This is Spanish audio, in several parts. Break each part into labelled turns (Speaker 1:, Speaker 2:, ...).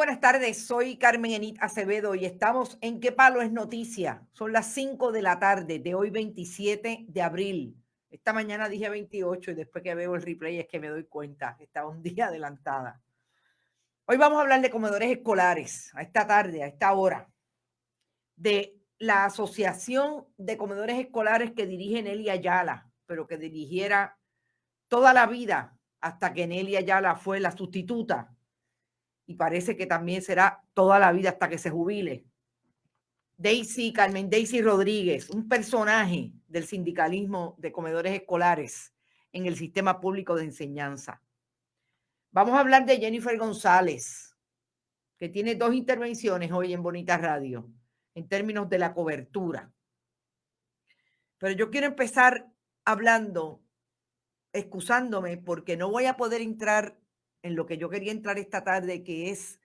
Speaker 1: buenas tardes, soy Carmen Enit Acevedo y estamos en ¿Qué palo es noticia? Son las 5 de la tarde de hoy 27 de abril. Esta mañana dije 28 y después que veo el replay es que me doy cuenta que estaba un día adelantada. Hoy vamos a hablar de comedores escolares, a esta tarde, a esta hora, de la Asociación de Comedores Escolares que dirige Nelly Ayala, pero que dirigiera toda la vida hasta que Nelly Ayala fue la sustituta. Y parece que también será toda la vida hasta que se jubile. Carmen Daisy Rodríguez, un personaje del sindicalismo de comedores escolares en el sistema público de enseñanza. Vamos a hablar de Jennifer González, que tiene 2 intervenciones hoy en Bonita Radio en términos de la cobertura. Pero yo quiero empezar hablando, excusándome, porque no voy a poder entrar en lo que yo quería entrar esta tarde, que es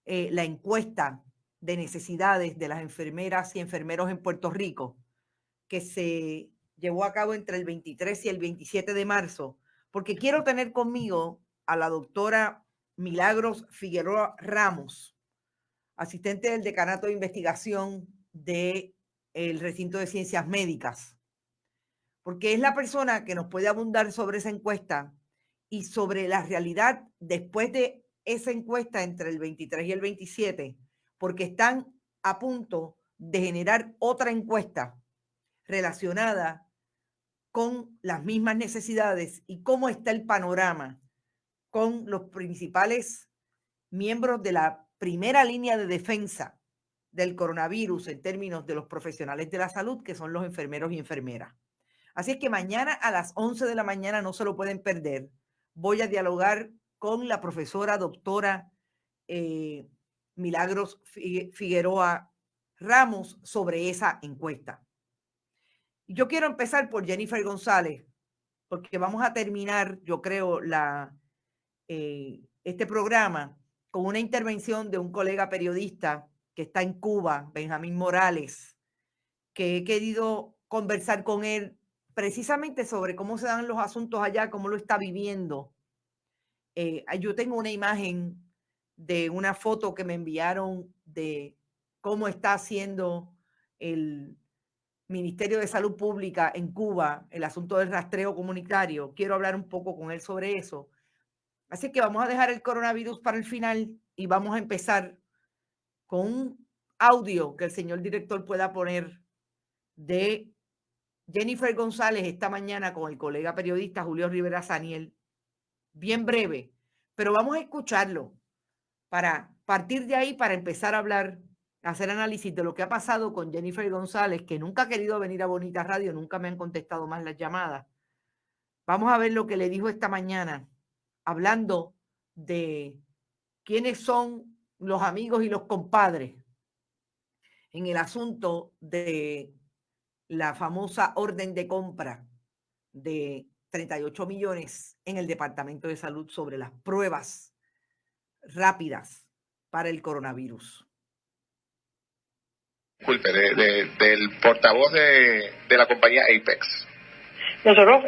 Speaker 1: la encuesta de necesidades de las enfermeras y enfermeros en Puerto Rico, que se llevó a cabo entre el 23 y el 27 de marzo, porque quiero tener conmigo a la doctora Milagros Figueroa Ramos, asistente del Decanato de Investigación del Recinto de Ciencias Médicas, porque es la persona que nos puede abundar sobre esa encuesta y sobre la realidad después de esa encuesta entre el 23 y el 27, porque están a punto de generar otra encuesta relacionada con las mismas necesidades y cómo está el panorama con los principales miembros de la primera línea de defensa del coronavirus en términos de los profesionales de la salud, que son los enfermeros y enfermeras. Así es que mañana a las 11 de la mañana no se lo pueden perder. Voy a dialogar con la profesora doctora Milagros Figueroa Ramos sobre esa encuesta. Yo quiero empezar por Jennifer González, porque vamos a terminar, yo creo, este programa con una intervención de un colega periodista que está en Cuba, Benjamín Morales, que he querido conversar con él precisamente sobre cómo se dan los asuntos allá, cómo lo está viviendo. Yo tengo una imagen de una foto que me enviaron de cómo está haciendo el Ministerio de Salud Pública en Cuba el asunto del rastreo comunitario. Quiero hablar un poco con él sobre eso. Así que vamos a dejar el coronavirus para el final y vamos a empezar con un audio que el señor director pueda poner de Jennifer González esta mañana con el colega periodista Julio Rivera Saniel. Bien breve, pero vamos a escucharlo para partir de ahí, para empezar a hablar, hacer análisis de lo que ha pasado con Jennifer González, que nunca ha querido venir a Bonita Radio, nunca me han contestado más las llamadas. Vamos a ver lo que le dijo esta mañana, hablando de quiénes son los amigos y los compadres en el asunto de la famosa orden de compra de 38 millones en el Departamento de Salud sobre las pruebas rápidas para el coronavirus.
Speaker 2: Disculpe, del portavoz de la compañía Apex.
Speaker 3: Nosotros,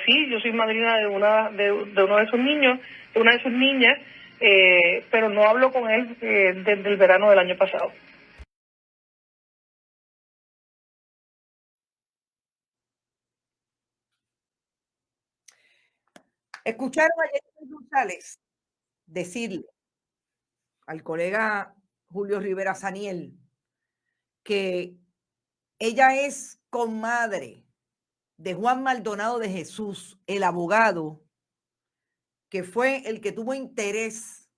Speaker 3: sí, yo soy madrina de uno de sus niños, de una de sus niñas, pero no hablo con él desde el verano del año pasado.
Speaker 1: Escucharon a Jennifer González decirle al colega Julio Rivera Saniel que ella es comadre de Juan Maldonado de Jesús, el abogado que fue el que tuvo interés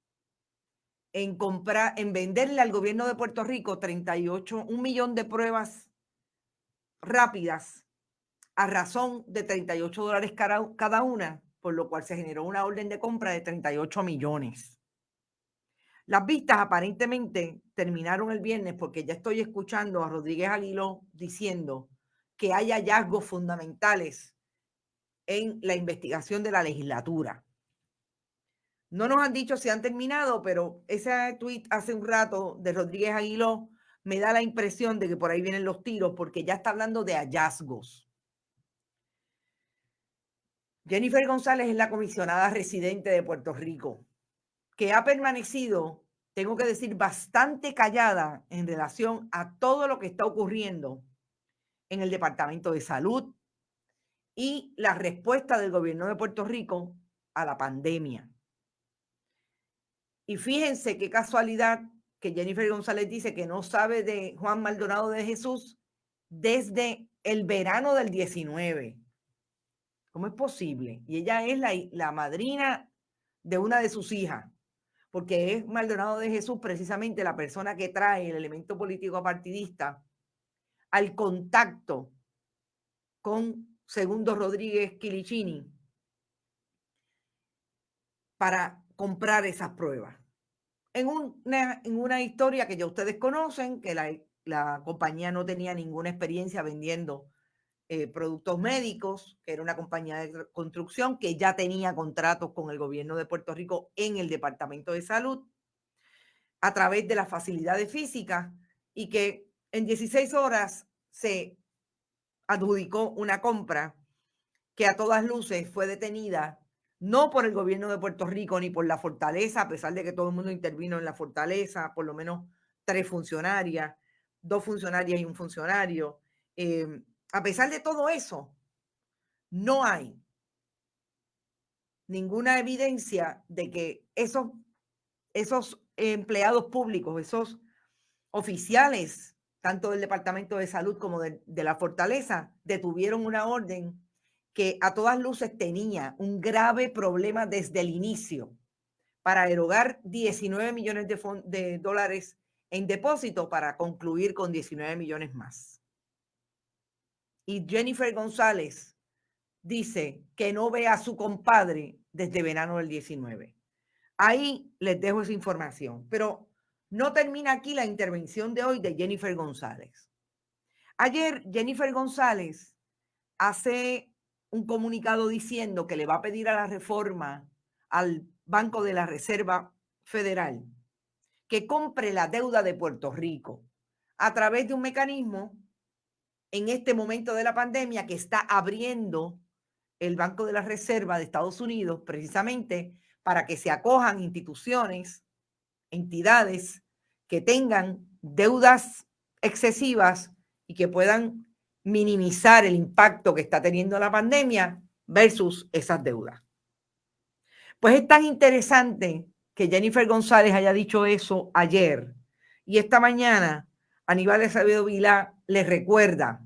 Speaker 1: en comprar, en venderle al gobierno de Puerto Rico 1 millón de pruebas rápidas a razón de $38 cada una, por lo cual se generó una orden de compra de 38 millones. Las vistas aparentemente terminaron el viernes porque ya estoy escuchando a Rodríguez Aguiló diciendo que hay hallazgos fundamentales en la investigación de la legislatura. No nos han dicho si han terminado, pero ese tweet hace un rato de Rodríguez Aguiló me da la impresión de que por ahí vienen los tiros porque ya está hablando de hallazgos. Jennifer González es la comisionada residente de Puerto Rico, que ha permanecido tengo que decir, bastante callada en relación a todo lo que está ocurriendo en el Departamento de Salud y la respuesta del gobierno de Puerto Rico a la pandemia. Y fíjense qué casualidad que Jennifer González dice que no sabe de Juan Maldonado de Jesús desde el verano del 19. ¿Cómo es posible? Y ella es la madrina de una de sus hijas, porque es Maldonado de Jesús precisamente la persona que trae el elemento político partidista al contacto con Segundo Rodríguez Quilichini para comprar esas pruebas. En una historia que ya ustedes conocen, que la compañía no tenía ninguna experiencia vendiendo productos médicos, que era una compañía de construcción que ya tenía contratos con el gobierno de Puerto Rico en el Departamento de Salud a través de las facilidades físicas y que en 16 horas se adjudicó una compra que a todas luces fue detenida no por el gobierno de Puerto Rico ni por la Fortaleza, a pesar de que todo el mundo intervino en la Fortaleza, por lo menos 3 funcionarias, 2 funcionarias y un funcionario. A pesar de todo eso, no hay ninguna evidencia de que esos empleados públicos, esos oficiales, tanto del Departamento de Salud como de la Fortaleza, detuvieron una orden que a todas luces tenía un grave problema desde el inicio para erogar 19 millones de dólares en depósito para concluir con 19 millones más. Y Jennifer González dice que no ve a su compadre desde verano del 19. Ahí les dejo esa información, pero no termina aquí la intervención de hoy de Jennifer González. Ayer Jennifer González hace un comunicado diciendo que le va a pedir a la reforma al Banco de la Reserva Federal que compre la deuda de Puerto Rico a través de un mecanismo en este momento de la pandemia que está abriendo el Banco de la Reserva de Estados Unidos precisamente para que se acojan instituciones, entidades que tengan deudas excesivas y que puedan minimizar el impacto que está teniendo la pandemia versus esas deudas. Pues es tan interesante que Jennifer González haya dicho eso ayer y esta mañana Aníbal Acevedo Vilá les recuerda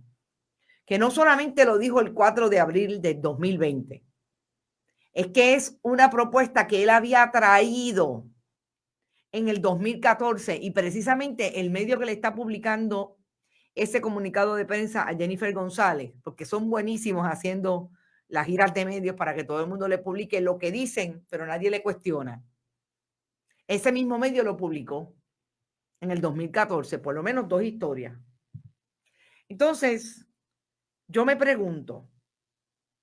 Speaker 1: que no solamente lo dijo el 4 de abril del 2020, es que es una propuesta que él había traído en el 2014 y precisamente el medio que le está publicando ese comunicado de prensa a Jennifer González, porque son buenísimos haciendo las giras de medios para que todo el mundo le publique lo que dicen, pero nadie le cuestiona. Ese mismo medio lo publicó en el 2014, por lo menos 2 historias. Entonces, yo me pregunto,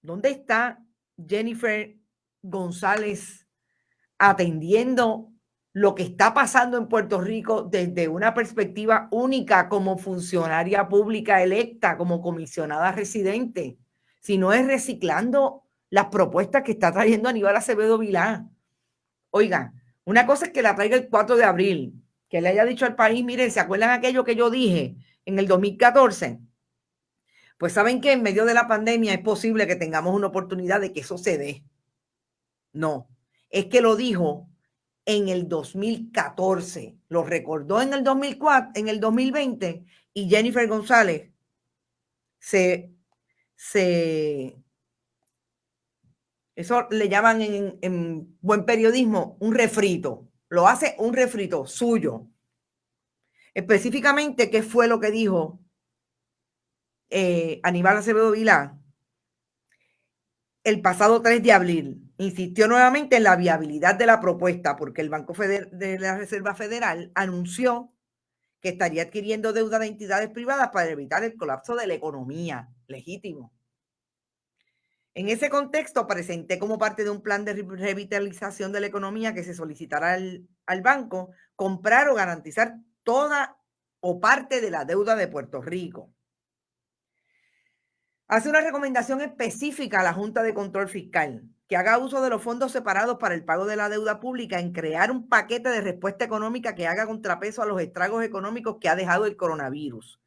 Speaker 1: ¿dónde está Jennifer González atendiendo lo que está pasando en Puerto Rico desde una perspectiva única como funcionaria pública electa, como comisionada residente, si no es reciclando las propuestas que está trayendo Aníbal Acevedo Vilá? Oiga, una cosa es que la traiga el 4 de abril, que le haya dicho al país, miren, ¿se acuerdan aquello que yo dije en el 2014? Pues saben que en medio de la pandemia es posible que tengamos una oportunidad de que eso se dé. No, es que lo dijo en el 2014, lo recordó en el 2004, en el 2020, y Jennifer González eso le llaman en buen periodismo un refrito, lo hace un refrito suyo. Específicamente, ¿qué fue lo que dijo Aníbal Acevedo Vilá? El pasado 3 de abril insistió nuevamente en la viabilidad de la propuesta porque el Banco de la Reserva Federal anunció que estaría adquiriendo deuda de entidades privadas para evitar el colapso de la economía. Legítimo. En ese contexto, presenté como parte de un plan de revitalización de la economía que se solicitará al banco comprar o garantizar toda o parte de la deuda de Puerto Rico. Hace una recomendación específica a la Junta de Control Fiscal que haga uso de los fondos separados para el pago de la deuda pública, en crear un paquete de respuesta económica que haga contrapeso a los estragos económicos que ha dejado el coronavirus.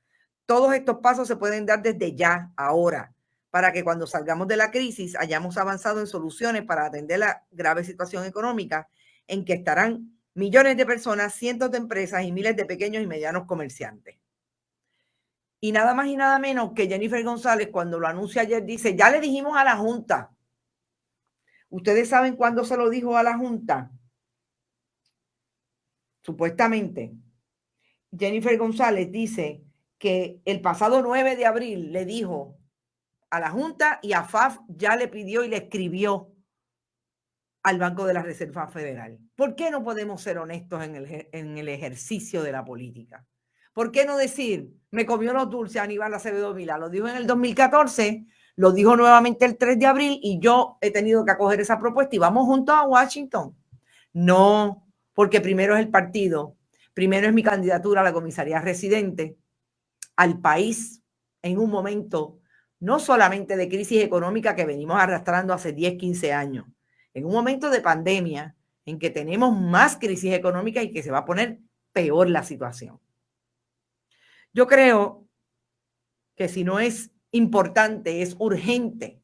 Speaker 1: Todos estos pasos se pueden dar desde ya, ahora, para que cuando salgamos de la crisis hayamos avanzado en soluciones para atender la grave situación económica en que estarán millones de personas, cientos de empresas y miles de pequeños y medianos comerciantes. Y nada más y nada menos que Jennifer González, cuando lo anuncia ayer, dice, ya le dijimos a la Junta. ¿Ustedes saben cuándo se lo dijo a la Junta? Supuestamente, Jennifer González dice que el pasado 9 de abril le dijo a la Junta, y a FAF ya le pidió y le escribió al Banco de la Reserva Federal. ¿Por qué no podemos ser honestos en el ejercicio de la política? ¿Por qué no decir, me comió los dulces Aníbal Acevedo Vilá? Lo dijo en el 2014, lo dijo nuevamente el 3 de abril y yo he tenido que acoger esa propuesta y vamos juntos a Washington. No, porque primero es el partido, primero es mi candidatura a la comisaría residente, al país en un momento no solamente de crisis económica que venimos arrastrando hace 10, 15 años, en un momento de pandemia en que tenemos más crisis económica y que se va a poner peor la situación. Yo creo que si no es importante, es urgente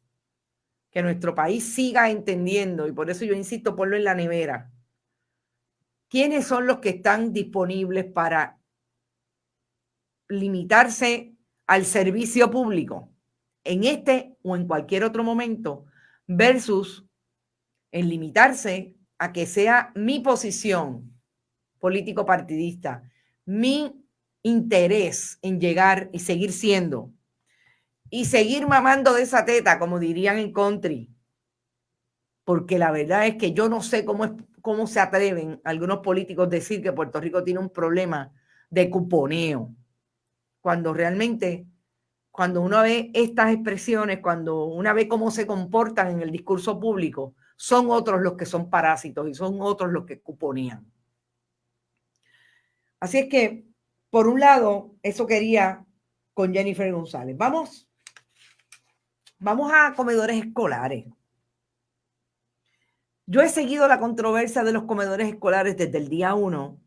Speaker 1: que nuestro país siga entendiendo, y por eso yo insisto, ponlo en la nevera, quiénes son los que están disponibles para limitarse al servicio público en este o en cualquier otro momento versus en limitarse a que sea mi posición político partidista, mi interés en llegar y seguir siendo y seguir mamando de esa teta, como dirían en country, porque la verdad es que yo no sé cómo se atreven algunos políticos a decir que Puerto Rico tiene un problema de cuponeo, cuando realmente, cuando uno ve estas expresiones, cuando uno ve cómo se comportan en el discurso público, son otros los que son parásitos y son otros los que cuponean. Así es que, por un lado, eso quería con Jennifer González. Vamos a comedores escolares. Yo he seguido la controversia de los comedores escolares desde el día 1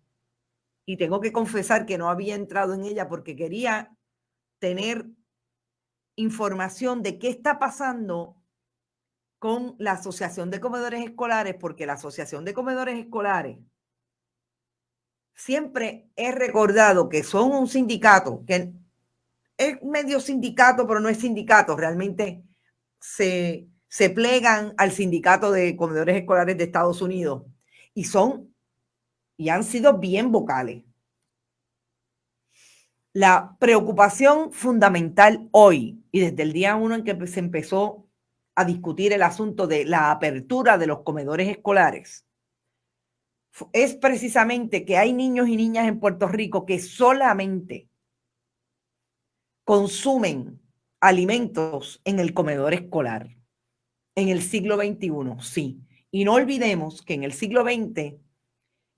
Speaker 1: y tengo que confesar que no había entrado en ella porque quería tener información de qué está pasando con la Asociación de Comedores Escolares, porque la Asociación de Comedores Escolares siempre he recordado que son un sindicato, que es medio sindicato, pero no es sindicato, realmente se plegan al sindicato de comedores escolares de Estados Unidos y han sido bien vocales. La preocupación fundamental hoy y desde el día 1 en que se empezó a discutir el asunto de la apertura de los comedores escolares es precisamente que hay niños y niñas en Puerto Rico que solamente consumen alimentos en el comedor escolar en el siglo XXI, sí. Y no olvidemos que en el siglo XX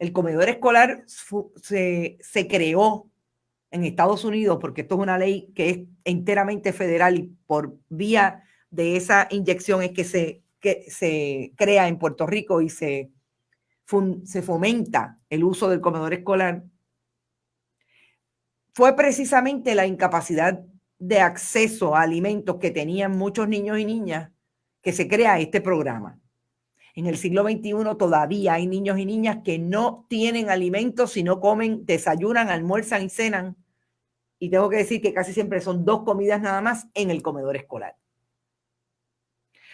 Speaker 1: el comedor escolar se creó en Estados Unidos, porque esto es una ley que es enteramente federal y por vía de esa inyección es que se crea en Puerto Rico y se fomenta el uso del comedor escolar. Fue precisamente la incapacidad de acceso a alimentos que tenían muchos niños y niñas que se crea este programa. En el siglo XXI todavía hay niños y niñas que no tienen alimentos si no comen, desayunan, almuerzan y cenan. Y tengo que decir que casi siempre son 2 comidas nada más en el comedor escolar.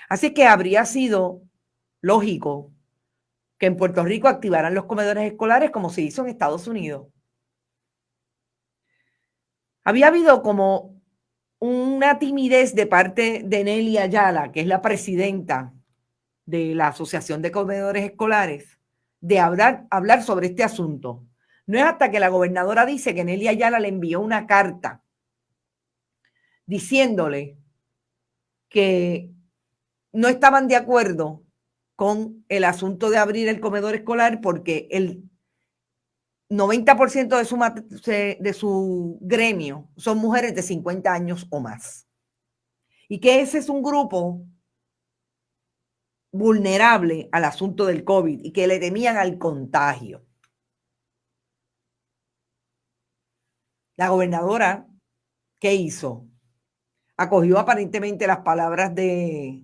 Speaker 1: Así que habría sido lógico que en Puerto Rico activaran los comedores escolares como se hizo en Estados Unidos. Había habido como una timidez de parte de Nelly Ayala, que es la presidenta de la Asociación de Comedores Escolares, de hablar sobre este asunto. No es hasta que la gobernadora dice que Nelly Ayala le envió una carta diciéndole que no estaban de acuerdo con el asunto de abrir el comedor escolar porque el 90% de su gremio son mujeres de 50 años o más. Y que ese es un grupo vulnerable al asunto del COVID y que le temían al contagio. La gobernadora, ¿qué hizo? Acogió aparentemente las palabras de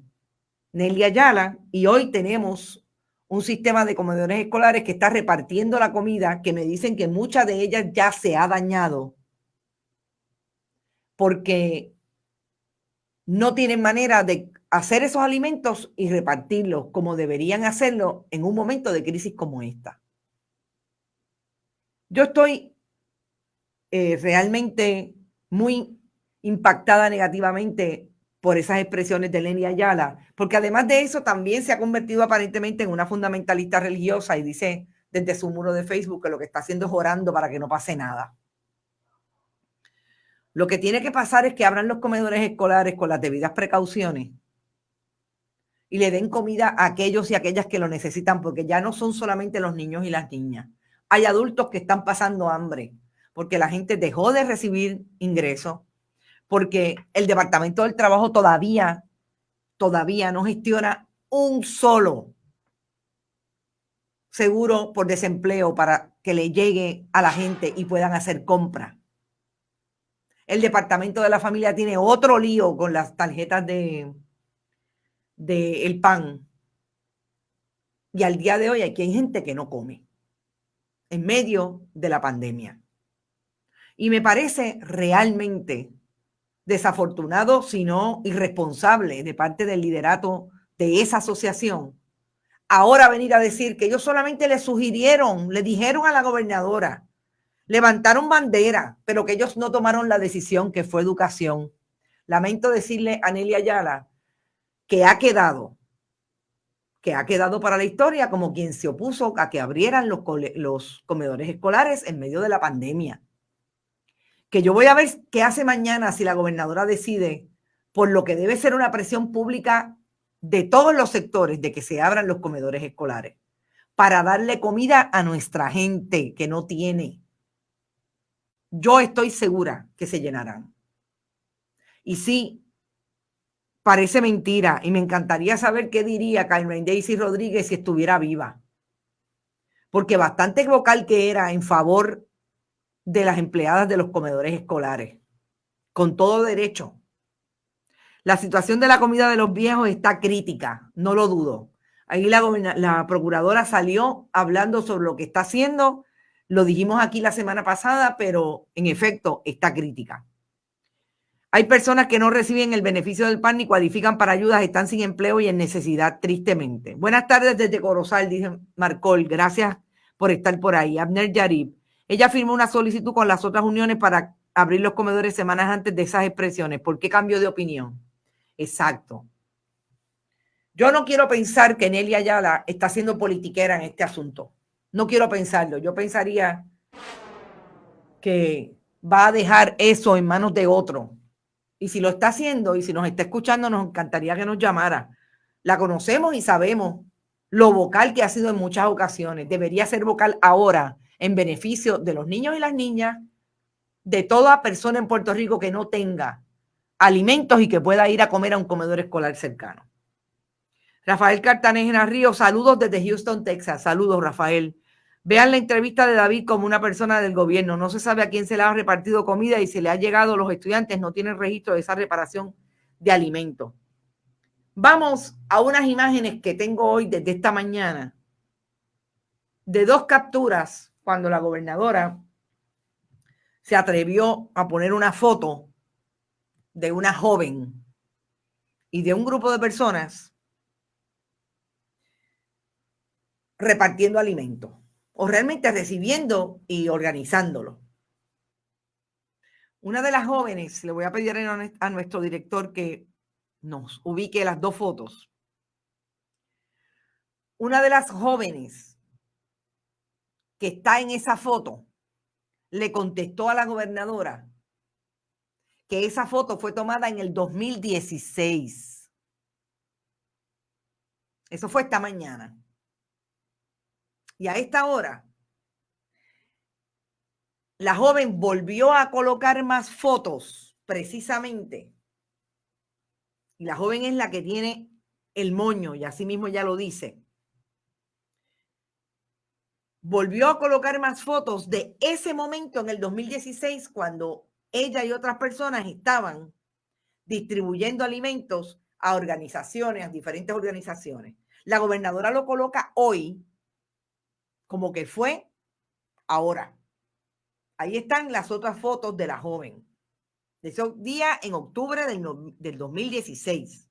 Speaker 1: Nelly Ayala y hoy tenemos un sistema de comedores escolares que está repartiendo la comida, que me dicen que mucha de ellas ya se ha dañado porque no tienen manera de hacer esos alimentos y repartirlos como deberían hacerlo en un momento de crisis como esta. Yo estoy realmente muy impactada negativamente por esas expresiones de Nelly Ayala, porque además de eso también se ha convertido aparentemente en una fundamentalista religiosa y dice desde su muro de Facebook que lo que está haciendo es orando para que no pase nada. Lo que tiene que pasar es que abran los comedores escolares con las debidas precauciones y le den comida a aquellos y aquellas que lo necesitan, porque ya no son solamente los niños y las niñas. Hay adultos que están pasando hambre porque la gente dejó de recibir ingresos, porque el Departamento del Trabajo todavía no gestiona un solo seguro por desempleo para que le llegue a la gente y puedan hacer compras. El Departamento de la Familia tiene otro lío con las tarjetas de el PAN. Y al día de hoy aquí hay gente que no come en medio de la pandemia. Y me parece realmente desafortunado, sino irresponsable de parte del liderato de esa asociación, ahora venir a decir que ellos solamente le sugirieron, le dijeron a la gobernadora, levantaron bandera, pero que ellos no tomaron la decisión que fue educación. Lamento decirle a Nelly Ayala que ha quedado para la historia como quien se opuso a que abrieran los comedores escolares en medio de la pandemia. Que yo voy a ver qué hace mañana si la gobernadora decide, por lo que debe ser una presión pública de todos los sectores, de que se abran los comedores escolares para darle comida a nuestra gente que no tiene. Yo estoy segura que se llenarán. Y sí, parece mentira y me encantaría saber qué diría Carmen Daisy Rodríguez si estuviera viva. Porque bastante vocal que era en favor de las empleadas de los comedores escolares, con todo derecho. La situación de la comida de los viejos está crítica, no lo dudo. Ahí la procuradora salió hablando sobre lo que está haciendo, lo dijimos aquí la semana pasada, pero en efecto está crítica. Hay personas que no reciben el beneficio del PAN ni cualifican para ayudas, están sin empleo y en necesidad, tristemente. Buenas tardes desde Corozal, dice Marcol, gracias por estar por ahí. Abner Yarib, ella firmó una solicitud con las otras uniones para abrir los comedores semanas antes de esas expresiones. ¿Por qué cambió de opinión? Exacto. Yo no quiero pensar que Nelly Ayala está haciendo politiquera en este asunto. No quiero pensarlo. Yo pensaría que va a dejar eso en manos de otro. Y si lo está haciendo y si nos está escuchando, nos encantaría que nos llamara. La conocemos y sabemos lo vocal que ha sido en muchas ocasiones. Debería ser vocal ahora en beneficio de los niños y las niñas, de toda persona en Puerto Rico que no tenga alimentos y que pueda ir a comer a un comedor escolar cercano. Rafael Cartagena Ríos, saludos desde Houston, Texas. Saludos, Rafael. Vean la entrevista de David como una persona del gobierno. No se sabe a quién se le ha repartido comida y si le ha llegado a los estudiantes. No tienen registro de esa reparación de alimentos. Vamos a unas imágenes que tengo hoy desde esta mañana de dos capturas cuando la gobernadora se atrevió a poner una foto de una joven y de un grupo de personas repartiendo alimentos o realmente recibiendo y organizándolo. Una de las jóvenes, le voy a pedir a nuestro director que nos ubique las dos fotos. Una de las jóvenes que está en esa foto le contestó a la gobernadora que esa foto fue tomada en el 2016. Eso fue esta mañana. Y a esta hora, la joven volvió a colocar más fotos, precisamente. Y la joven es la que tiene el moño, y así mismo ya lo dice. Volvió a colocar más fotos de ese momento en el 2016, cuando ella y otras personas estaban distribuyendo alimentos a organizaciones, a diferentes organizaciones. La gobernadora lo coloca hoy como que fue ahora. Ahí están las otras fotos de la joven. De esos días en octubre del 2016.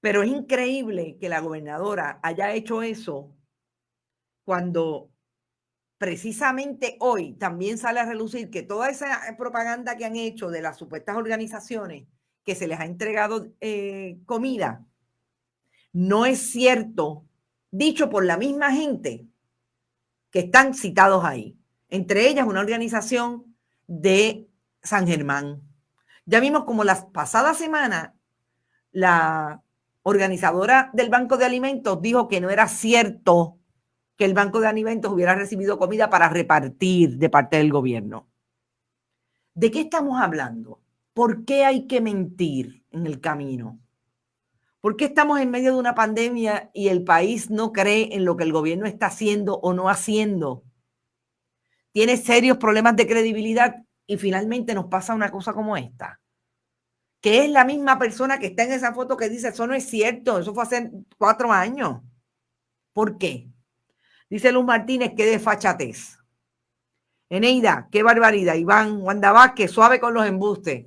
Speaker 1: Pero es increíble que la gobernadora haya hecho eso cuando precisamente hoy también sale a relucir que toda esa propaganda que han hecho de las supuestas organizaciones que se les ha entregado comida, no es cierto, dicho por la misma gente que están citados ahí. Entre ellas una organización de San Germán. Ya vimos como la pasada semana la organizadora del Banco de Alimentos dijo que no era cierto que el Banco de Alimentos hubiera recibido comida para repartir de parte del gobierno. ¿De qué estamos hablando? ¿Por qué hay que mentir en el camino? ¿Por qué estamos en medio de una pandemia y el país no cree en lo que el gobierno está haciendo o no haciendo? Tiene serios problemas de credibilidad y finalmente nos pasa una cosa como esta, que es la misma persona que está en esa foto que dice, eso no es cierto, eso fue hace 4 años. ¿Por qué? Dice Luz Martínez, qué desfachatez. Eneida, qué barbaridad. Iván, Wanda Vázquez, suave con los embustes.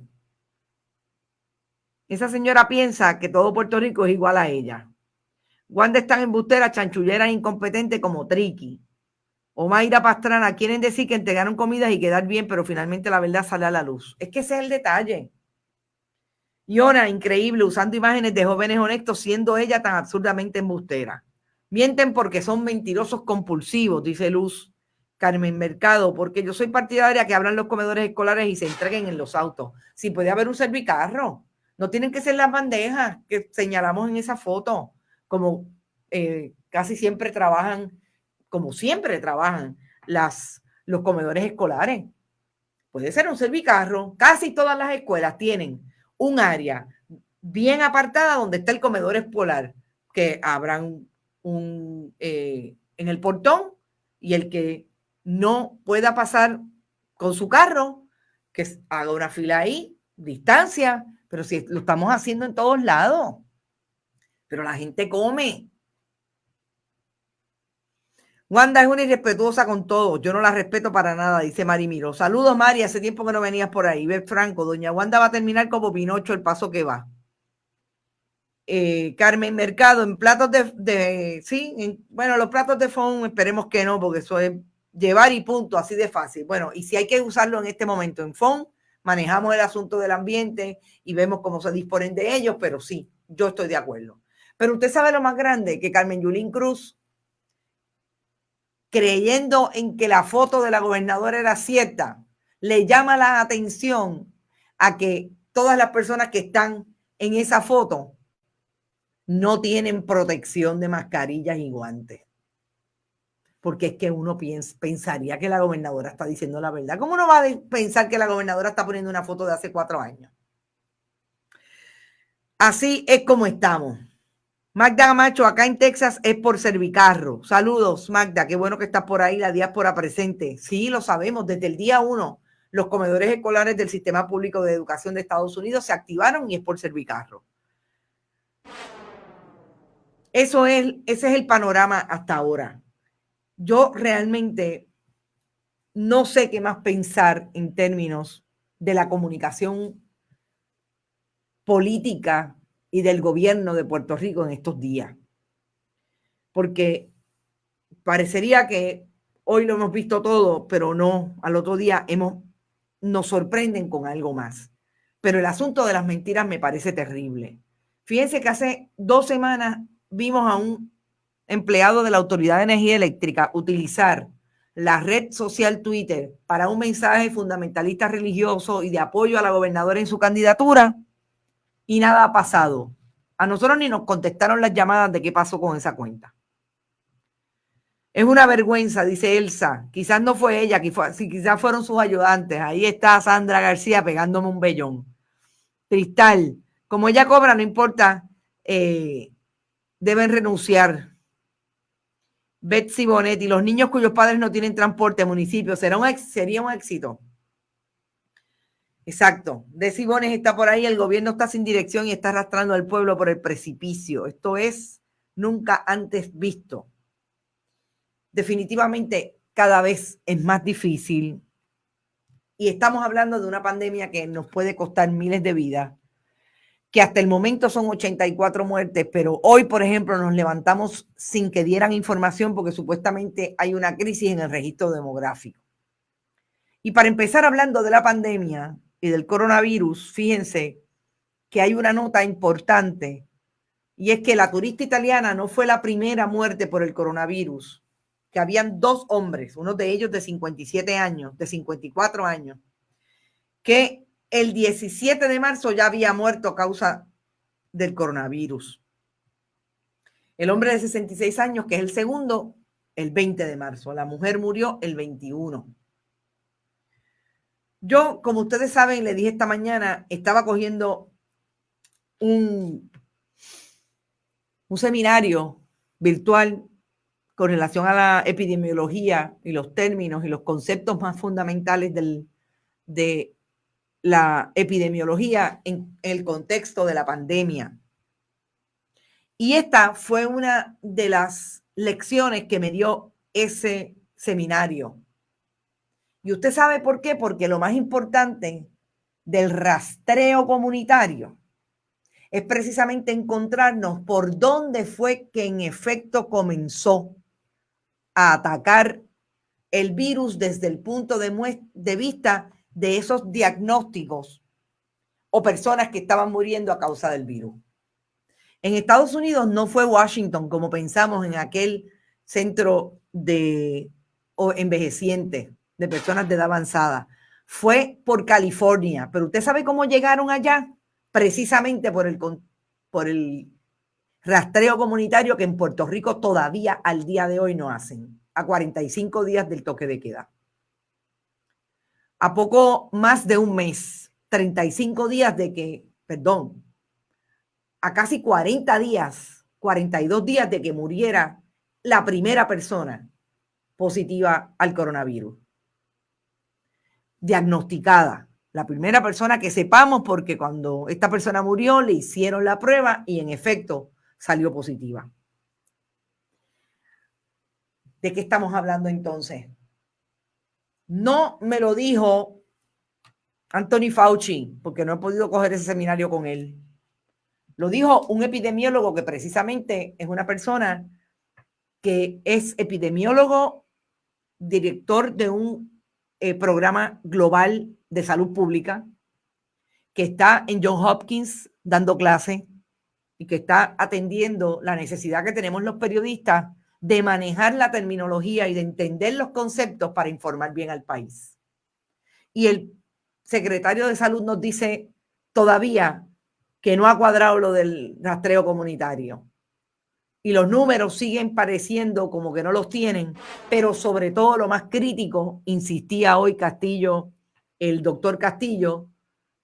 Speaker 1: Esa señora piensa que todo Puerto Rico es igual a ella. Wanda es tan embustera, chanchullera e incompetente como Triqui. Omaira Pastrana, quieren decir que entregaron comidas y quedar bien, pero finalmente la verdad sale a la luz. Es que ese es el detalle. Iona, increíble, usando imágenes de jóvenes honestos, siendo ella tan absurdamente embustera. Mienten porque son mentirosos compulsivos, dice Luz Carmen Mercado, porque yo soy partidaria que abran los comedores escolares y se entreguen en los autos. Si puede haber un servicarro, no tienen que ser las bandejas que señalamos en esa foto, como casi siempre trabajan, como siempre trabajan los comedores escolares. Puede ser un servicarro. Casi todas las escuelas tienen un área bien apartada donde está el comedor escolar, que abran en el portón, y el que no pueda pasar con su carro, que haga una fila ahí, distancia, pero si lo estamos haciendo en todos lados. Pero la gente come. Wanda es una irrespetuosa con todo. Yo no la respeto para nada, dice Mari Miro. Saludos, Mari. Hace tiempo que no venías por ahí. Ver Franco, doña Wanda va a terminar como Pinocho el paso que va. Carmen Mercado, en platos bueno, los platos de phone esperemos que no, porque eso es llevar y punto, así de fácil. Bueno, y si hay que usarlo en este momento en phone, manejamos el asunto del ambiente y vemos cómo se disponen de ellos, pero sí, yo estoy de acuerdo. Pero usted sabe lo más grande, que Carmen Yulín Cruz, creyendo en que la foto de la gobernadora era cierta, le llama la atención a que todas las personas que están en esa foto no tienen protección de mascarillas y guantes. Porque es que uno pensaría que la gobernadora está diciendo la verdad. ¿Cómo uno va a pensar que la gobernadora está poniendo una foto de hace 4 años? Así es como estamos. Magda Camacho, acá en Texas es por Servicarro. Saludos, Magda, qué bueno que estás por ahí, la diáspora presente. Sí, lo sabemos, desde el día 1, los comedores escolares del Sistema Público de Educación de Estados Unidos se activaron y es por Servicarro. Ese es el panorama hasta ahora. Yo realmente no sé qué más pensar en términos de la comunicación política y del gobierno de Puerto Rico en estos días. Porque parecería que hoy lo hemos visto todo, pero no, al otro día nos sorprenden con algo más. Pero el asunto de las mentiras me parece terrible. Fíjense que hace 2 semanas vimos a un empleado de la Autoridad de Energía Eléctrica utilizar la red social Twitter para un mensaje fundamentalista religioso y de apoyo a la gobernadora en su candidatura, y nada ha pasado. A nosotros ni nos contestaron las llamadas de qué pasó con esa cuenta. Es una vergüenza, dice Elsa. Quizás no fue ella, quizás fueron sus ayudantes. Ahí está Sandra García pegándome un vellón. Cristal, Como ella cobra, no importa, deben renunciar. Betsy Bonetti, los niños cuyos padres no tienen transporte a municipio, sería un éxito. Exacto. Desi Bones está por ahí, el gobierno está sin dirección y está arrastrando al pueblo por el precipicio. Esto es nunca antes visto. Definitivamente cada vez es más difícil y estamos hablando de una pandemia que nos puede costar miles de vidas, que hasta el momento son 84 muertes, pero hoy, por ejemplo, nos levantamos sin que dieran información porque supuestamente hay una crisis en el registro demográfico. Y para empezar hablando de la pandemia y del coronavirus, fíjense que hay una nota importante y es que la turista italiana no fue la primera muerte por el coronavirus, que habían 2 hombres, uno de ellos de 57 años, de 54 años, que el 17 de marzo ya había muerto a causa del coronavirus. El hombre de 66 años, que es el segundo, el 20 de marzo. La mujer murió el 21. Yo, como ustedes saben, le dije esta mañana, estaba cogiendo un seminario virtual con relación a la epidemiología y los términos y los conceptos más fundamentales de la epidemiología en el contexto de la pandemia. Y esta fue una de las lecciones que me dio ese seminario. ¿Y usted sabe por qué? Porque lo más importante del rastreo comunitario es precisamente encontrarnos por dónde fue que en efecto comenzó a atacar el virus desde el punto de vista de esos diagnósticos o personas que estaban muriendo a causa del virus. En Estados Unidos no fue Washington, como pensamos en aquel centro de envejecientes, de personas de edad avanzada. Fue por California. Pero usted sabe cómo llegaron allá, precisamente por el rastreo comunitario que en Puerto Rico todavía al día de hoy no hacen, a 45 días del toque de queda. A poco más de un mes, 35 días a casi 40 días, 42 días de que muriera la primera persona positiva al coronavirus. Diagnosticada. La primera persona que sepamos, porque cuando esta persona murió le hicieron la prueba y en efecto salió positiva. ¿De qué estamos hablando entonces? No me lo dijo Anthony Fauci, porque no he podido coger ese seminario con él. Lo dijo un epidemiólogo que precisamente es una persona que es epidemiólogo, director de un programa global de salud pública, que está en Johns Hopkins dando clase y que está atendiendo la necesidad que tenemos los periodistas de manejar la terminología y de entender los conceptos para informar bien al país. Y el secretario de Salud nos dice todavía que no ha cuadrado lo del rastreo comunitario. Y los números siguen pareciendo como que no los tienen, pero sobre todo lo más crítico, insistía hoy Castillo, el doctor Castillo,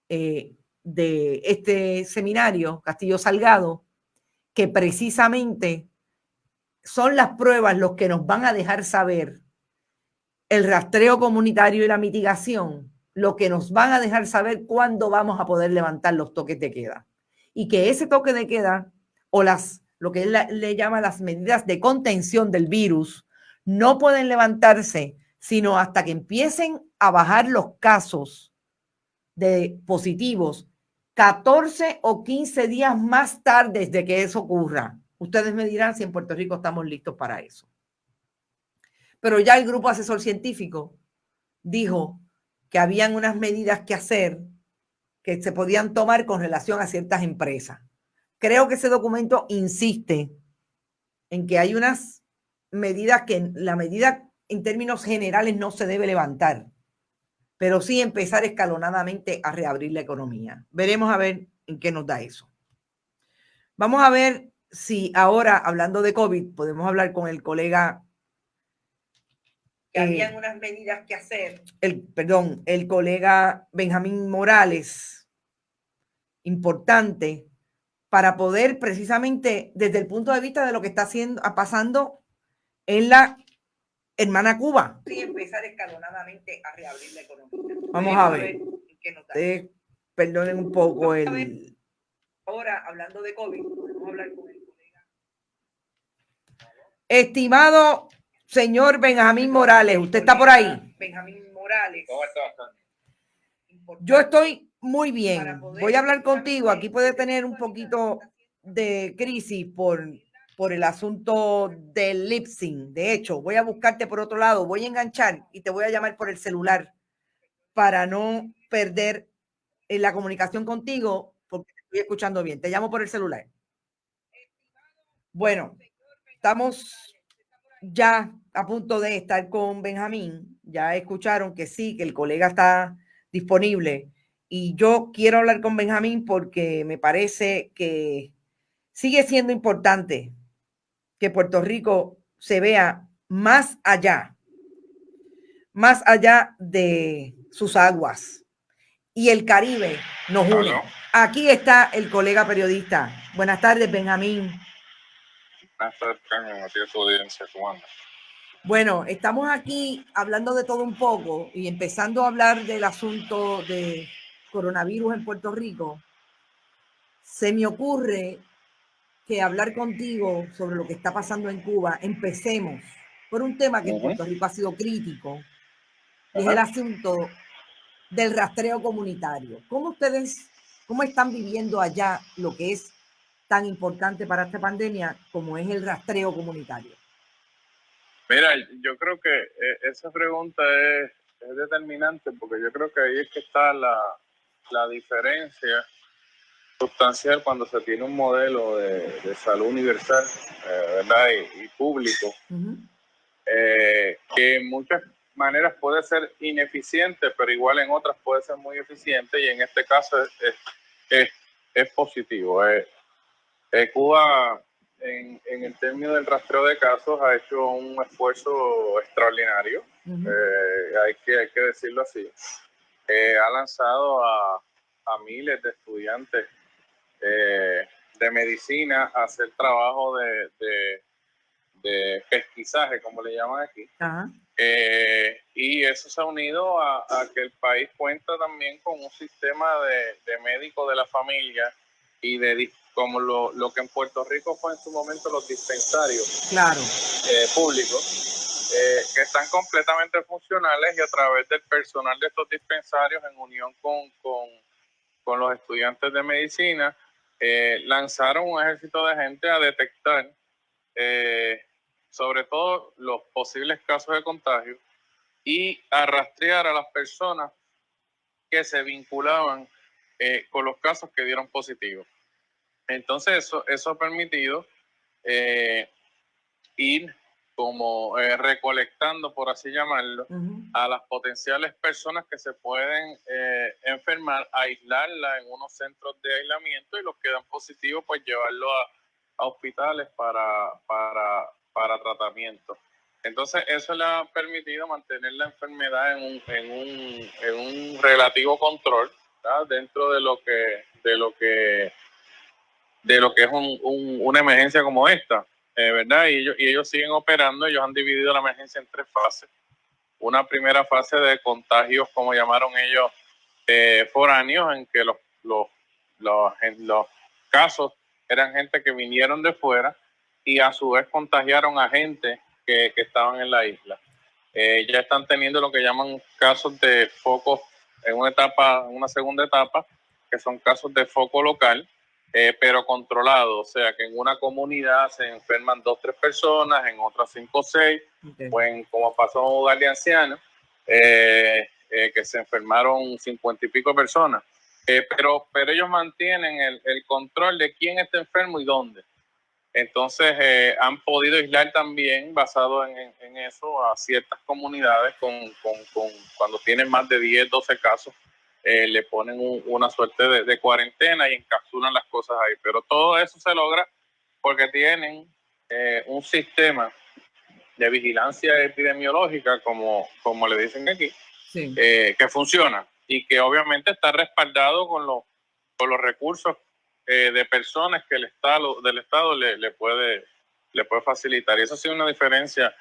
Speaker 1: de este seminario, Castillo Salgado, que precisamente son las pruebas los que nos van a dejar saber el rastreo comunitario y la mitigación, lo que nos van a dejar saber cuándo vamos a poder levantar los toques de queda. Y que ese toque de queda o lo que él le llama las medidas de contención del virus no pueden levantarse sino hasta que empiecen a bajar los casos de positivos 14 o 15 días más tarde de que eso ocurra. Ustedes me dirán si en Puerto Rico estamos listos para eso. Pero ya el grupo asesor científico dijo que habían unas medidas que hacer que se podían tomar con relación a ciertas empresas. Creo que ese documento insiste en que hay unas medidas que la medida en términos generales no se debe levantar, pero sí empezar escalonadamente a reabrir la economía. Veremos a ver en qué nos da eso. Vamos a ver si ahora, hablando de COVID, podemos hablar con el colega. Que habían unas medidas que hacer. El colega Benjamín Morales, importante para poder precisamente desde el punto de vista de lo que está pasando en la hermana Cuba.
Speaker 4: Sí, empezar escalonadamente a reabrir la economía.
Speaker 1: Vamos a ver. Perdonen un poco el...
Speaker 4: Ahora, hablando de COVID, podemos hablar con el colega.
Speaker 1: Estimado señor Benjamín Morales, ¿usted está por ahí?
Speaker 4: Benjamín Morales.
Speaker 2: ¿Cómo estás?
Speaker 1: Yo estoy muy bien. Voy a hablar contigo. Aquí puede tener un poquito de crisis por el asunto del lip sync. De hecho, voy a buscarte por otro lado, voy a enganchar y te voy a llamar por el celular para no perder la comunicación contigo porque te estoy escuchando bien. Te llamo por el celular. Bueno, estamos ya a punto de estar con Benjamín. Ya escucharon que sí, que el colega está disponible. Y yo quiero hablar con Benjamín porque me parece que sigue siendo importante que Puerto Rico se vea más allá de sus aguas. Y el Caribe nos une.
Speaker 2: ¿Aló?
Speaker 1: Aquí está el colega periodista. Buenas tardes, Benjamín.
Speaker 2: Buenas tardes, Carmen, a ti a tu audiencia, ¿cómo andas?
Speaker 1: Bueno, estamos aquí hablando de todo un poco y empezando a hablar del asunto de coronavirus en Puerto Rico. Se me ocurre que hablar contigo sobre lo que está pasando en Cuba, empecemos por un tema que en Puerto Rico ha sido crítico, y es el asunto del rastreo comunitario. ¿Cómo están viviendo allá lo que es tan importante para esta pandemia como es el rastreo comunitario?
Speaker 5: Mira, yo creo que esa pregunta es determinante porque yo creo que ahí es que está la diferencia sustancial cuando se tiene un modelo de salud universal, ¿verdad? Y público, que en muchas maneras puede ser ineficiente, pero igual en otras puede ser muy eficiente y en este caso es positivo. Cuba, en el término del rastreo de casos, ha hecho un esfuerzo extraordinario, hay que decirlo así. Ha lanzado a miles de estudiantes de medicina a hacer trabajo de pesquisaje, como le llaman aquí. Y eso se ha unido a que el país cuenta también con un sistema de médicos de la familia y como lo que en Puerto Rico fue en su momento los dispensarios públicos, que están completamente funcionales y a través del personal de estos dispensarios en unión con los estudiantes de medicina, lanzaron un ejército de gente a detectar sobre todo los posibles casos de contagio y a rastrear a las personas que se vinculaban con los casos que dieron positivos. Entonces eso ha permitido ir como recolectando, por así llamarlo, a las potenciales personas que se pueden enfermar, aislarlas en unos centros de aislamiento y los que dan positivos, pues llevarlos a hospitales para tratamiento. Entonces eso le ha permitido mantener la enfermedad en un relativo control, ¿verdad? Dentro de lo que es una emergencia como esta, ¿verdad? Y ellos siguen operando. Ellos han dividido la emergencia en 3 fases. Una primera fase de contagios, como llamaron ellos, foráneos, en que los casos eran gente que vinieron de fuera y a su vez contagiaron a gente que estaban en la isla. Ya están teniendo lo que llaman casos de focos en una segunda etapa, que son casos de foco local, pero controlado, o sea que en una comunidad se enferman 2 o 3 personas, en otras 5 o 6, como pasó en un hogar de ancianos, que se enfermaron 50 y pico personas, pero ellos mantienen el control de quién está enfermo y dónde. Entonces han podido aislar también, basado en eso, a ciertas comunidades cuando tienen más de 10, 12 casos. Le ponen una suerte de cuarentena y encapsulan las cosas ahí. Pero todo eso se logra porque tienen un sistema de vigilancia epidemiológica, como le dicen aquí, que funciona y que obviamente está respaldado con por los recursos de personas que el Estado le puede facilitar. Y eso ha sido una diferencia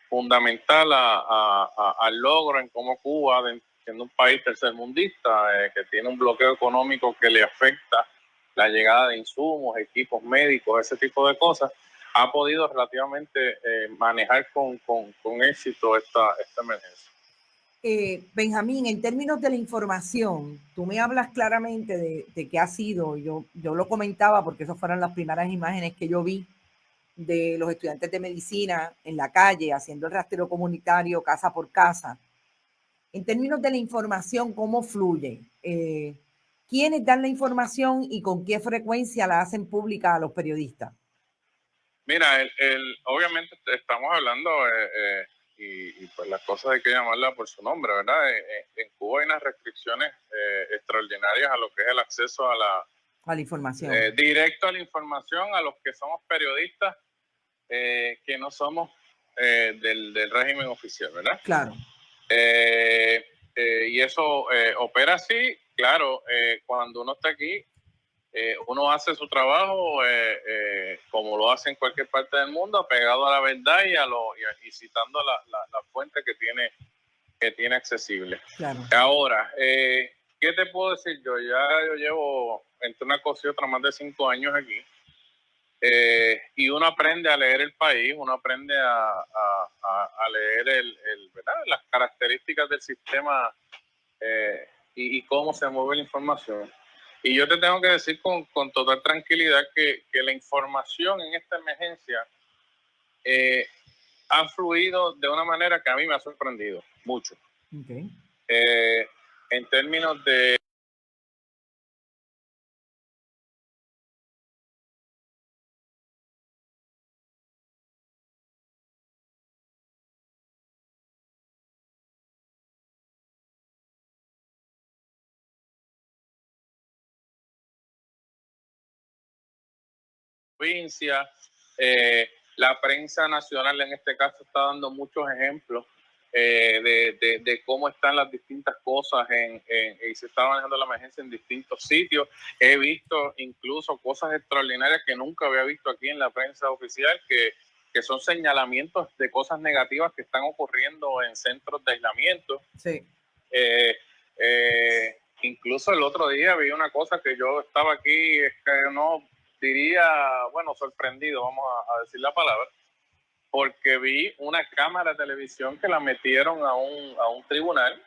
Speaker 5: fundamental al logro en cómo Cuba, siendo un país tercermundista, que tiene un bloqueo económico que le afecta la llegada de insumos, equipos médicos, ese tipo de cosas, ha podido relativamente manejar con éxito esta emergencia.
Speaker 1: Benjamín, en términos de la información, tú me hablas claramente de qué ha sido, yo lo comentaba porque esas fueron las primeras imágenes que yo vi de los estudiantes de medicina en la calle haciendo el rastreo comunitario casa por casa. En términos de la información, ¿cómo fluye? ¿Quiénes dan la información y con qué frecuencia la hacen pública a los periodistas?
Speaker 5: Mira, obviamente estamos hablando y pues las cosas hay que llamarlas por su nombre, ¿verdad? En Cuba hay unas restricciones extraordinarias a lo que es el acceso a la
Speaker 1: información.
Speaker 5: Directo a la información a los que somos periodistas que no somos del régimen oficial, ¿verdad?
Speaker 1: Claro.
Speaker 5: Y eso opera así, claro, cuando uno está aquí, uno hace su trabajo como lo hace en cualquier parte del mundo, apegado a la verdad y citando la fuente que tiene accesible.
Speaker 1: Claro.
Speaker 5: Ahora, ¿qué te puedo decir yo? Yo llevo entre una cosa y otra más de 5 años aquí. Y uno aprende a leer el país, uno aprende a leer ¿verdad? Las características del sistema y cómo se mueve la información. Y yo te tengo que decir con total tranquilidad que la información en esta emergencia ha fluido de una manera que a mí me ha sorprendido mucho.
Speaker 1: Okay.
Speaker 5: En términos de provincia, la prensa nacional en este caso está dando muchos ejemplos de cómo están las distintas cosas y se está manejando la emergencia en distintos sitios. He visto incluso cosas extraordinarias que nunca había visto aquí en la prensa oficial, que son señalamientos de cosas negativas que están ocurriendo en centros de aislamiento.
Speaker 1: Sí.
Speaker 5: Incluso el otro día vi una cosa que yo estaba aquí, es que no diría, bueno, sorprendido, vamos a decir la palabra, porque vi una cámara de televisión que la metieron a un tribunal